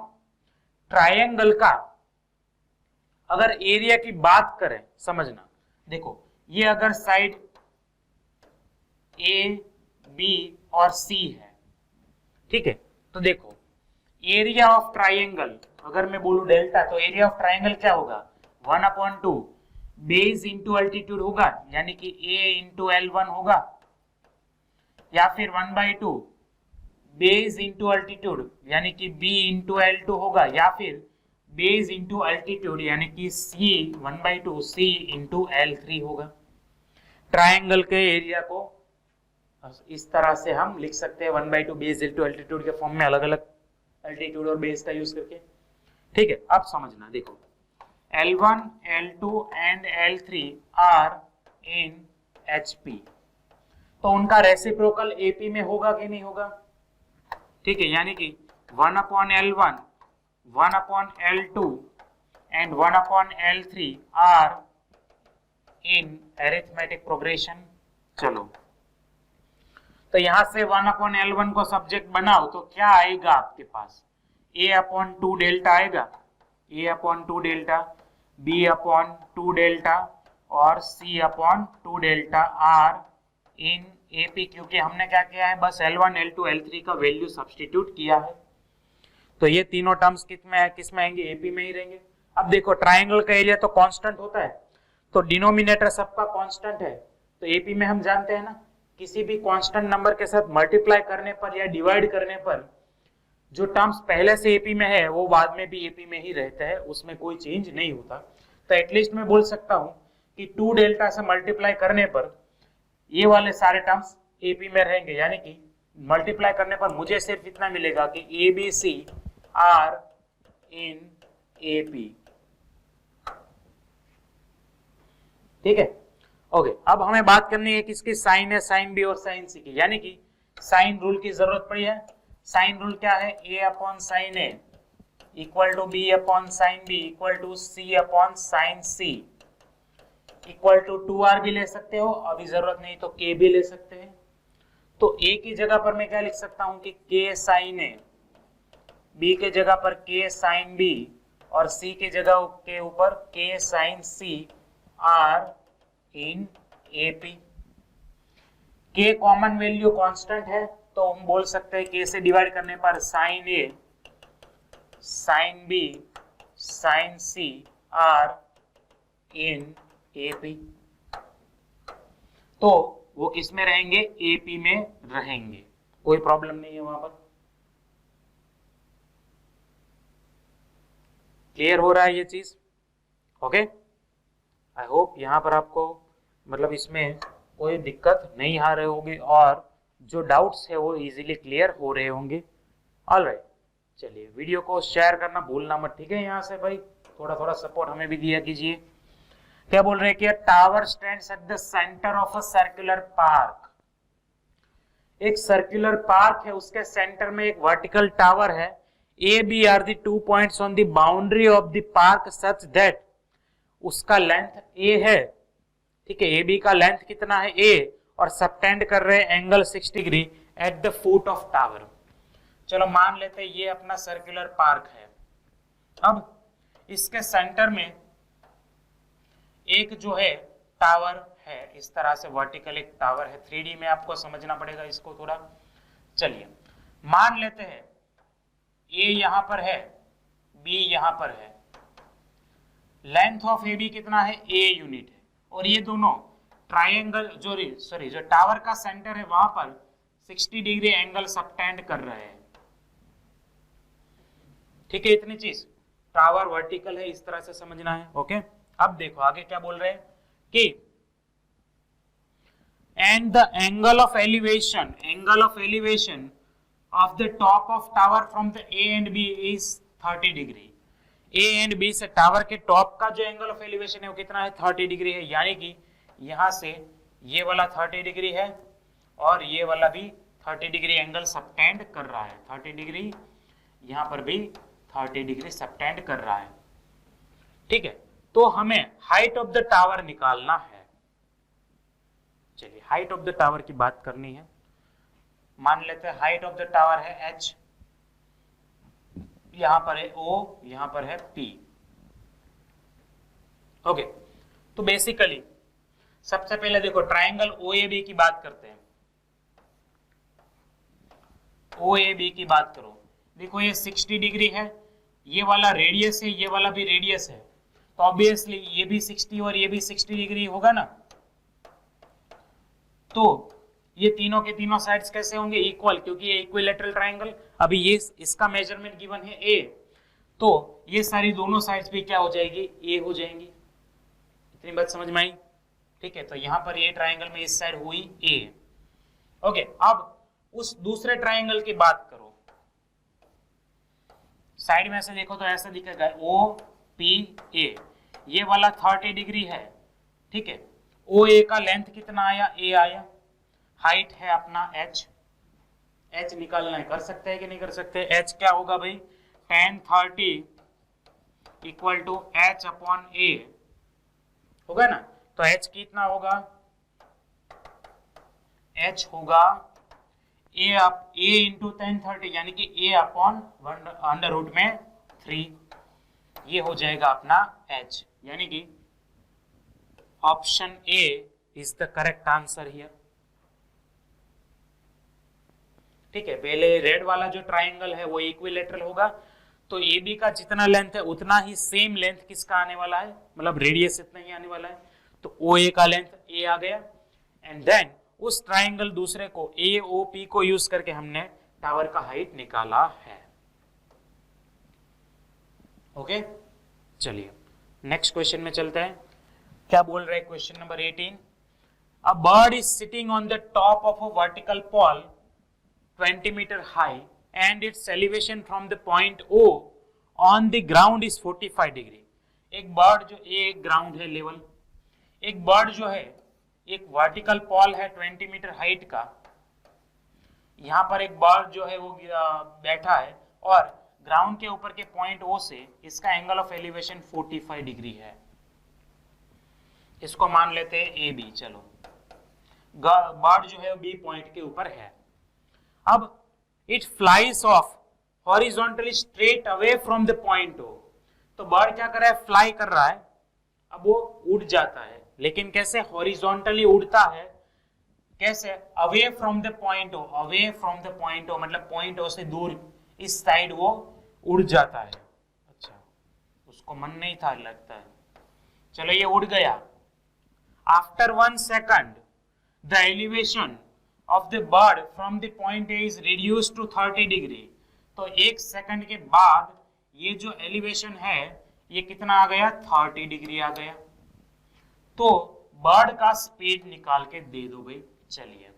A: ट्रायंगल का अगर एरिया की बात करें, समझना, देखो ये अगर साइड A, B और C है, ठीक है, तो देखो एरिया ऑफ ट्रायंगल अगर मैं बोलूं डेल्टा, तो एरिया ऑफ ट्रायंगल क्या होगा, 1/2 बेस इंटू अल्टीट्यूड होगा, यानी कि A इंटू L1 होगा, या फिर 1/2 बेस इंटू अल्टीट्यूड यानी कि B इंटू L2 होगा, या फिर बेस इंटू अल्टीट्यूड यानी कि C 1/2 C इंटू L3 होगा। ट्रायंगल के एरिया को इस तरह से हम लिख सकते हैं 1/2 बेस इंटू अल्टीट्यूड के फॉर्म में, अलग अलग अल्टीट्यूड और बेस का यूज करके। ठीक है, अब समझना, देखो L1, L2 and L3 are in HP, तो उनका रेसिप्रोकल AP में होगा कि नहीं होगा, ठीक है, यानी कि 1/L1, 1/L2 and 1/L3 are in arithmetic progression. चलो, तो यहां से 1/L1 को सब्जेक्ट बनाओ तो क्या आएगा आपके पास, A/2 डेल्टा आएगा, A/2 डेल्टा, B/2 डेल्टा और C/2 delta R in AP, क्योंकि हमने क्या किया है, बस L1, L2, L3 का वैल्यू सब्स्टिट्यूट किया है, तो ये तीनों टर्म्स किस में आएंगे, AP में ही रहेंगे। अब देखो ट्रायंगल का एरिया तो कांस्टेंट होता है, तो डिनोमिनेटर सबका कांस्टेंट है, तो AP में हम जानते हैं ना, किसी भी कांस्टेंट नंबर के साथ मल्टीप्लाई करने पर या डिवाइड करने पर जो टर्म्स पहले से AP में है वो बाद में भी AP में ही रहता है, उसमें कोई चेंज नहीं होता। तो एटलीस्ट मैं बोल सकता हूं कि 2 डेल्टा से मल्टीप्लाई करने पर ये वाले सारे टर्म्स AP में रहेंगे, यानी कि मल्टीप्लाई करने पर मुझे सिर्फ इतना मिलेगा कि ABC आर इन AP। ठीक है, ओके, अब हमें बात करनी है किसकी, साइन है, साइन बी और साइन सी की, यानी कि साइन रूल की जरूरत पड़ी है। साइन रूल क्या है, A/sin A equal to B/sin B equal to C/sin C equal to 2R भी ले सकते हो, अभी जरूरत नहीं तो K भी ले सकते हैं। तो A की जगह पर मैं क्या लिख सकता हूं कि K sin A, B के जगह पर K sin B और C के जगह के ऊपर K sin C are in AP। K common value constant है, तो हम बोल सकते हैं K से डिवाइड करने पर sin A, sin B, sin C are in AP, तो वो किस में रहेंगे, AP में रहेंगे, कोई प्रॉब्लम नहीं है वहां पर। क्लियर हो रहा है ये चीज, ओके, आई होप यहां पर आपको मतलब इसमें कोई दिक्कत नहीं आ रही होगी और जो डाउट्स है वो इजीली क्लियर हो रहे होंगे। ऑलराइट, चलिए वीडियो को शेयर करना भूलना मत, ठीक है, यहाँ से भाई थोड़ा थोड़ा सपोर्ट हमें भी दिया कीजिए। क्या बोल रहे हैं कि tower stands at the centre of a circular park, एक सर्कुलर पार्क है, उसके सेंटर में एक वर्टिकल टावर है, A, B are the 2 points on the boundary of the park such that, उसका लेंथ A है, ठीक है, AB का लेंथ कितना है A, और सबटेंड कर रहे हैं angle 60 degree at the foot of tower. चलो मान लेते हैं ये अपना सर्कुलर पार्क है। अब इसके सेंटर में एक जो है टावर है, इस तरह से वर्टिकल एक टावर है, 3D में आपको समझना पड़ेगा इसको थोड़ा। चलिए मान लेते हैं A यहां पर है, B यहां पर है, लेंथ ऑफ AB कितना है, A यूनिट है, और ये दोनों ट्रायंगल जो टावर का सेंटर है वहां पर 60 डिग्री एंगल सबटेंड कर रहे हैं, ठीक है, इतनी चीज, टावर वर्टिकल है, इस तरह से समझना है, ओके। अब देखो आगे क्या बोल रहे हैं कि and the angle of elevation of the top of tower from the A and B is 30 degree. A and B से टावर के टॉप का जो एंगल ऑफ एलिवेशन है वो कितना है 30 डिग्री है, यानी कि यहां से ये वाला 30 डिग्री है और ये वाला भी 30 डिग्री एंगल सबटेंड कर रहा है। 30 डिग्री यहां पर भी 30 डिग्री सबटेंड कर रहा है। ठीक है, तो हमें हाइट ऑफ द टावर निकालना है। चलिए हाइट ऑफ द टावर की बात करनी है। मान लेते हैं हाइट ऑफ द टावर है h, यहां पर है O, यहां पर है P। ओके, तो बेसिकली सबसे पहले देखो ट्रायंगल OAB की बात करते हैं। OAB की बात करो, देखो ये 60 डिग्री है, ये वाला रेडियस है, ये वाला भी रेडियस है, तो ऑब्वियसली ये भी 60 और ये भी 60 डिग्री होगा ना। तो ये तीनों के तीनों साइड्स कैसे होंगे इक्वल, क्योंकि ये इक्विलैटरल ट्रायंगल। अभी ये इसका मेजरमेंट गिवन है A, तो ये सारी दोनों साइड्स भी क्या हो जाएगी A हो जाएंगी। इतनी बात समझ में आई? ठीक है, तो यहां पर ये ट्रायंगल में इस साइड हुई A। ओके, अब उस दूसरे ट्रायंगल की बात करो। साइड में से देखो तो ऐसा दिखेगा OPA, ये वाला 30 डिग्री है। ठीक है, OA का लेंथ कितना आया A आया, हाइट है अपना h निकालना है, कर सकते हैं कि नहीं कर सकते? h क्या होगा भाई, tan 30 equal to h upon A होगा ना। तो h कितना होगा, h होगा A इंटू tan 30 यानी कि A अपॉन अंडर रूट में 3, ये हो जाएगा अपना h, यानी कि option A is the correct answer here. ठीक है, पहले रेड वाला जो ट्रायंगल है वो इक्विलैटरल होगा, तो AB का जितना लेंथ है उतना ही सेम लेंथ किसका आने वाला है, मतलब रेडियस इतना ही आने वाला है। तो OA का लेंथ A आ गया, एंड देन उस ट्रायंगल दूसरे को AOP को यूज करके हमने टावर का हाइट निकाला है। ओके, चलिए नेक्स्ट क्वेश्चन में चलते हैं। क्या बोल रहे हैं question number 18, a bird is sitting on the top of a vertical Paul 20 meter high and its elevation from the point O on the ground is 45 degree। एक बर्ड जो एक ग्राउंड है लेवल, एक बर्ड जो है एक vertical Paul है 20 metre height का, यहां पर एक बर्ड जो है वो बैठा है और ग्राउंड के ऊपर के पॉइंट O से इसका एंगल ऑफ एलिवेशन 45 डिग्री है। इसको मान लेते हैं AB। चलो बर्ड जो है B पॉइंट के ऊपर है। अब it flies of horizontally straight away from the point O, तो बर्ड क्या कर रहा है, फ्लाई कर रहा है। अब वो उड़ जाता है, लेकिन कैसे, हॉरिजॉन्टली उड़ता है, कैसे, away from the point O, away from the point O मतलब पॉइंट O से दूर इस साइड वो उड़ जाता है। अच्छा, उसको मन नहीं था लगता है, चलो ये उड़ गया। After 1 second the elevation of the bird from the point A is reduced to 30 degree। तो 1 सेकंड के बाद ये जो एलिवेशन है ये कितना आ गया, 30 डिग्री आ गया। तो बर्ड का स्पीड निकाल के दे दो भाई। चलिए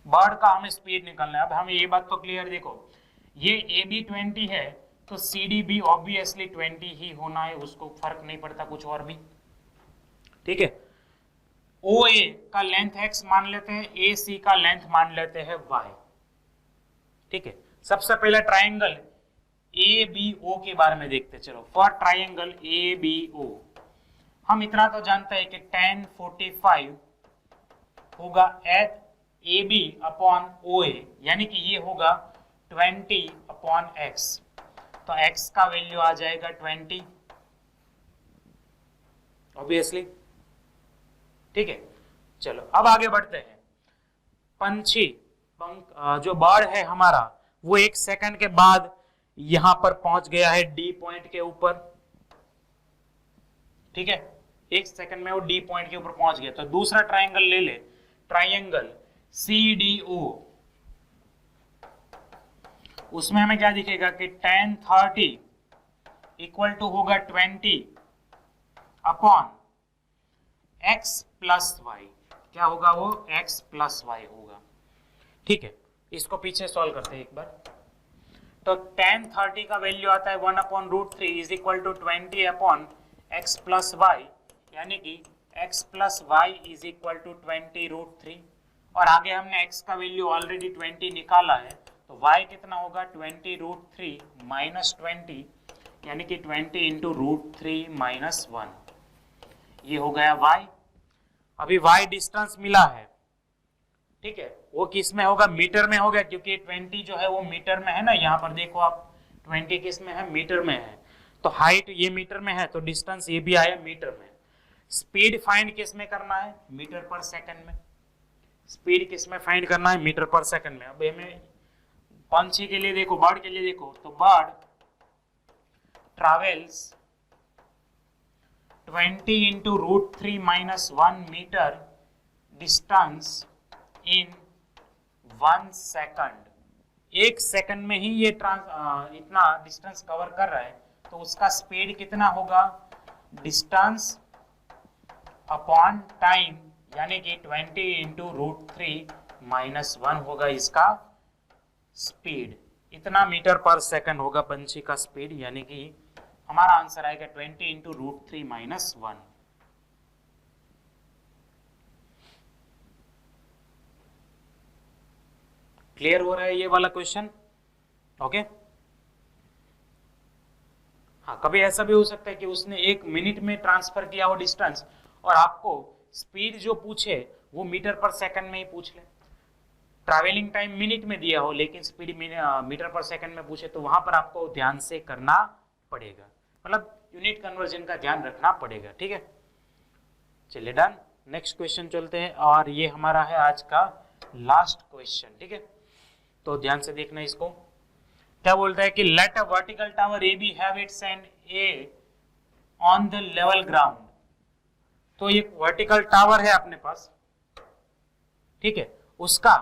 A: बर्ड का हमें स्पीड निकालना है। अब हमें ये बात तो क्लियर, देखो ये AB 20 है तो CD भी ऑब्वियसली 20 ही होना है, उसको फर्क नहीं पड़ता कुछ और भी। ठीक है, OA का लेंथ x मान लेते हैं, AC का लेंथ मान लेते हैं y। ठीक है, सबसे पहले ट्रायंगल ABO के बारे में देखते हैं। चलो फॉर ट्रायंगल ABO हम इतना तो जानते हैं कि tan 45 होगा एट AB अपॉन OA, यानी कि ये होगा 20 अपॉन x, तो x का वैल्यू आ जाएगा 20 ऑब्वियसली। ठीक है, चलो अब आगे बढ़ते हैं। पंछी जो बर्ड है हमारा वो 1 सेकंड के बाद यहां पर पहुंच गया है D पॉइंट के ऊपर। ठीक है, 1 सेकंड में वो D पॉइंट के ऊपर पहुंच गया। तो दूसरा ट्रायंगल ले ले, ट्रायंगल CDO, उसमें हमें क्या दिखेगा कि tan 30 इक्वल टू होगा 20 अपॉन x प्लस वाई। क्या होगा वो? x प्लस वाई होगा। ठीक है, इसको पीछे सॉल्व करते हैं एक बार। तो tan 30 का वैल्यू आता है 1 upon root 3 is equal to 20 upon x plus y, यानी कि x plus y is equal to 20 root 3। और आगे हमने x का वैल्यू ऑलरेडी 20 निकाला है, तो y कितना होगा? 20 रूट 3 माइनस 20, यानी कि 20 इंटू रूट 3 माइनस 1। ये हो गया y। अभी y डिस्टेंस मिला है, ठीक है, वो किस में होगा? मीटर में होगा, क्योंकि 20 जो है वो मीटर में है ना। यहाँ पर देखो आप, 20 किस में है? मीटर में है। तो हाइट ये मीटर में है, तो डिस्टेंस ये भी आया मीटर में। स्पीड फाइंड किस में करना है? मीटर पर सेकंड में। स्पीड किस में फाइंड करना है? मीटर पर सेकंड में। अब हमें पंछी के लिए देखो, बर्ड के लिए देखो, तो bird travels 20 into root 3 minus 1 metre distance in 1 second. एक सेकंड में ही ये इतना डिस्टेंस कवर कर रहा है, तो उसका स्पीड कितना होगा? डिस्टेंस अपॉन टाइम, यानी कि 20 इंटू रूट 3 माइनस 1 होगा इसका स्पीड। इतना मीटर पर सेकंड होगा पंछी का स्पीड, यानी कि हमारा आंसर आएगा 20 इंटू रूट 3 माइनस 1। क्लियर हो रहा है ये वाला क्वेश्चन? ओके। हाँ, कभी ऐसा भी हो सकता है कि उसने 1 मिनट में ट्रांसफर किया वो डिस्टेंस, और आपको स्पीड जो पूछे वो मीटर पर सेकंड में ही पूछ ले। ट्रैवलिंग टाइम मिनट में दिया हो, लेकिन स्पीड मीटर पर सेकंड में पूछे, तो वहां पर आपको ध्यान से करना पड़ेगा, मतलब यूनिट कन्वर्जन का ध्यान रखना पड़ेगा। ठीक है, चलिए डन। नेक्स्ट क्वेश्चन चलते हैं, और ये हमारा है आज का लास्ट क्वेश्चन। ठीक है, तो ध्यान से देखना इसको। क्या बोलता है कि let a vertical tower A B have its end A on the level ground. तो एक वर्टिकल टावर है अपने पास, ठीक है, उसका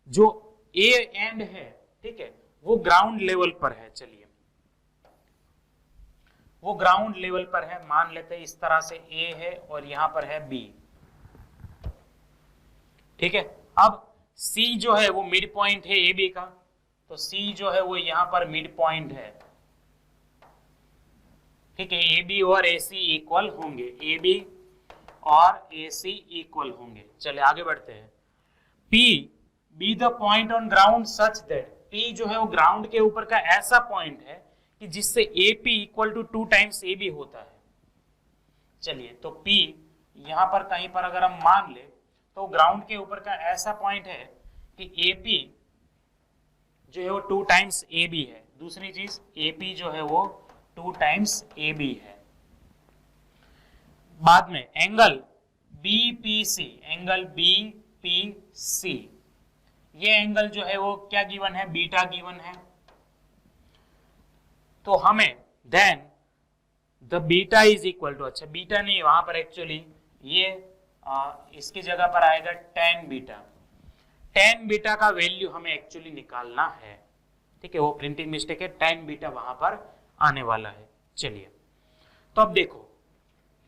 A: जो ए एंड है, ठीक है, वो ग्राउंड लेवल पर है। चलिए, वो ग्राउंड लेवल पर है, मान लेते हैं इस तरह से ए है और यहां पर है बी। ठीक है, अब C जो है वो मिड पॉइंट है ए बी का, तो C जो है वो यहां पर मिड पॉइंट है। ठीक है, ए बी और ए सी इक्वल होंगे, ए बी और ए सी इक्वल होंगे। चलिए आगे बढ़ते हैं। P be the point on ground such that, P जो है वो ग्राउंड के ऊपर का ऐसा पॉइंट है कि जिससे AP equal to 2 times A B होता है। चलिए, तो P यहां पर कहीं पर अगर हम मान ले, तो ग्राउंड के ऊपर का ऐसा पॉइंट है कि AP जो है वो 2 टाइम्स AB है। दूसरी चीज, AP जो है वो 2 टाइम्स AB है। बाद में एंगल BPC, एंगल BPC, ये एंगल जो है वो क्या गिवन है? बीटा गिवन है। तो हमें then the beta is equal to, अच्छा बीटा नहीं, वहां पर एक्चुअली ये इसकी जगह पर आएगा tan बीटा। tan बीटा का वैल्यू हमें एक्चुअली निकालना है। ठीक है, वो प्रिंटिंग मिस्टेक है, tan बीटा वहां पर आने वाला है। चलिए, तो अब देखो,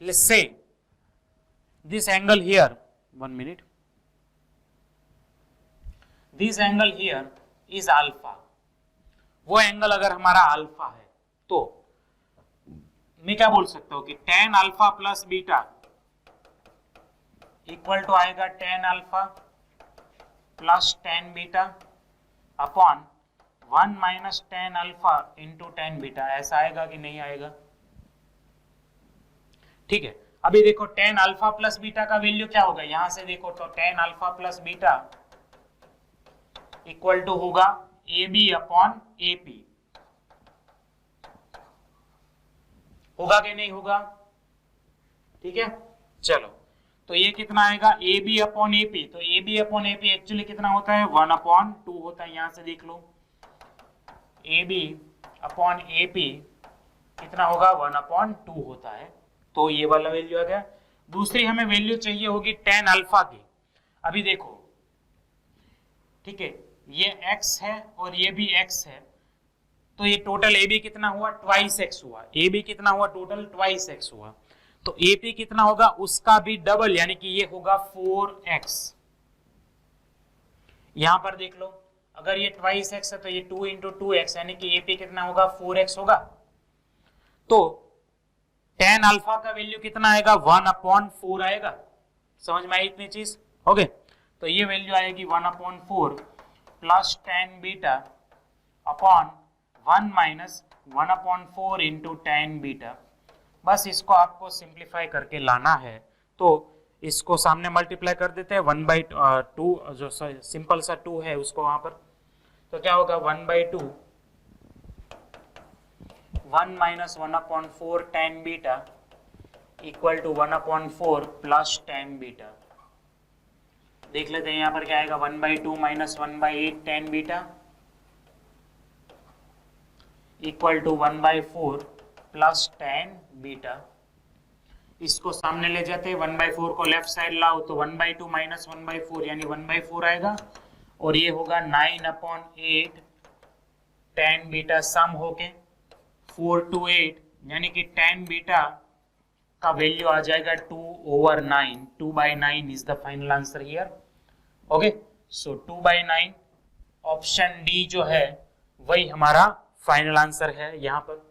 A: let's say this angle here, 1 minute, this angle here is alpha. वो एंगल अगर हमारा अल्फा है, तो मैं क्या बोल सकता हूं कि tan alpha plus beta equal to आएगा tan alpha plus tan beta upon 1 minus tan alpha into tan beta. ऐसा आएगा कि नहीं आएगा? ठीक है, अभी देखो tan अल्फा प्लस बीटा का वैल्यू क्या होगा, यहां से देखो तो tan alpha plus beta equal to होगा AB अपॉन AP। होगा कि नहीं होगा? ठीक है, चलो, तो ये कितना आएगा? AB upon AP। तो AB अपॉन AP एक्चुअली कितना होता है? 1 अपॉन 2 होता है। यहां से देख लो, AB अपॉन AP कितना होगा? 1 अपॉन 2 होता है। तो ये वाला वैल्यू आ गया। दूसरी हमें वैल्यू चाहिए होगी tan अल्फा की। अभी देखो, ठीक है, ये x है और ये भी x है, तो ये टोटल ए बी कितना हुआ, ट्वाइस एक्स हुआ। ए बी कितना हुआ टोटल, ट्वाइस एक्स हुआ। तो ए पी कितना होगा, उसका भी डबल, यानी कि ये होगा 4x। यहां पर देख लो, अगर ये ट्वाइस एक्स है तो ये 2 इंटू 2x, यानी कि ए पी कितना होगा, 4x होगा। तो tan अल्फा का वैल्यू कितना आएगा, 1/4 आएगा। समझ में आई इतनी चीज, ओके। तो ये वैल्यू आएगी 1/4 plus tan beta upon 1 minus 1/4 into tan beta. बस इसको आपको सिंप्लीफाई करके लाना है, तो इसको सामने मल्टीप्लाई कर देते हैं 1/2, जो सिंपल सा 2 है उसको वहां पर, तो क्या होगा 1/2 1 minus 1/4 tan beta equal to 1/4 plus tan beta. देख लेते हैं यहाँ पर क्या आएगा, 1/2 minus 1/8 tan beta equal to 1/4 plus tan beta. इसको सामने ले जाते हैं, 1/4 को लेफ्ट साइड लाओ तो 1/2 माइनस 1/4 यानी 1/4 आएगा, और ये होगा 9/8 tan बीटा सम होके 4 to 8, यानी कि tan बीटा का वैल्यू आ जाएगा 2/9। 2/9 is the final answer here, okay. So 2/9 option D जो है वही हमारा फाइनल आंसर है यहां पर।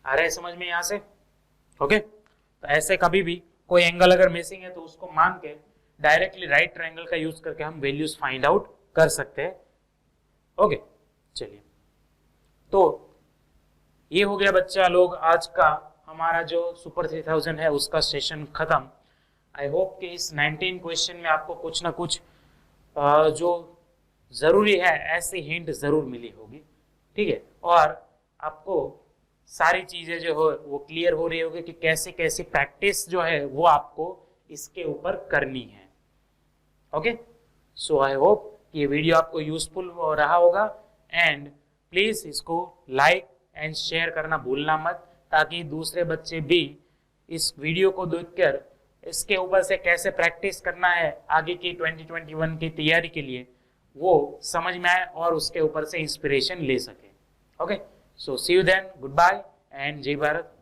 A: आ रहा है समझ में यहां से, ओके। तो ऐसे कभी भी कोई एंगल अगर मिसिंग है तो उसको मान के डायरेक्टली राइट ट्रायंगल का यूज करके हम वैल्यूज फाइंड आउट कर सकते हैं, ओके। चलिए, तो ये हो गया बच्चा लोग आज का हमारा जो सुपर 3000 है उसका सेशन खत्म। आई होप कि इस 19 क्वेश्चन में आपको कुछ ना कुछ जो जरूरी है ऐसी हिंट जरूर मिली होगी, ठीक है। और आपको सारी चीजें जो हो वो क्लियर हो रही होगी कि कैसे कैसे प्रैक्टिस जो है वो आपको इसके ऊपर करनी है, ओके। सो आई होप ये वीडियो आपको यूजफुल रहा होगा, एंड प्लीज इसको लाइक एंड शेयर करना भूलना मत, ताकि दूसरे बच्चे भी इस वीडियो को देखकर इसके ऊपर से कैसे प्रैक्टिस करना है आगे की 2021 की तैयारी के लिए वो समझ में आए और उसके ऊपर से इंस्पिरेशन ले सके, okay. So see you then, good bye and जय भारत।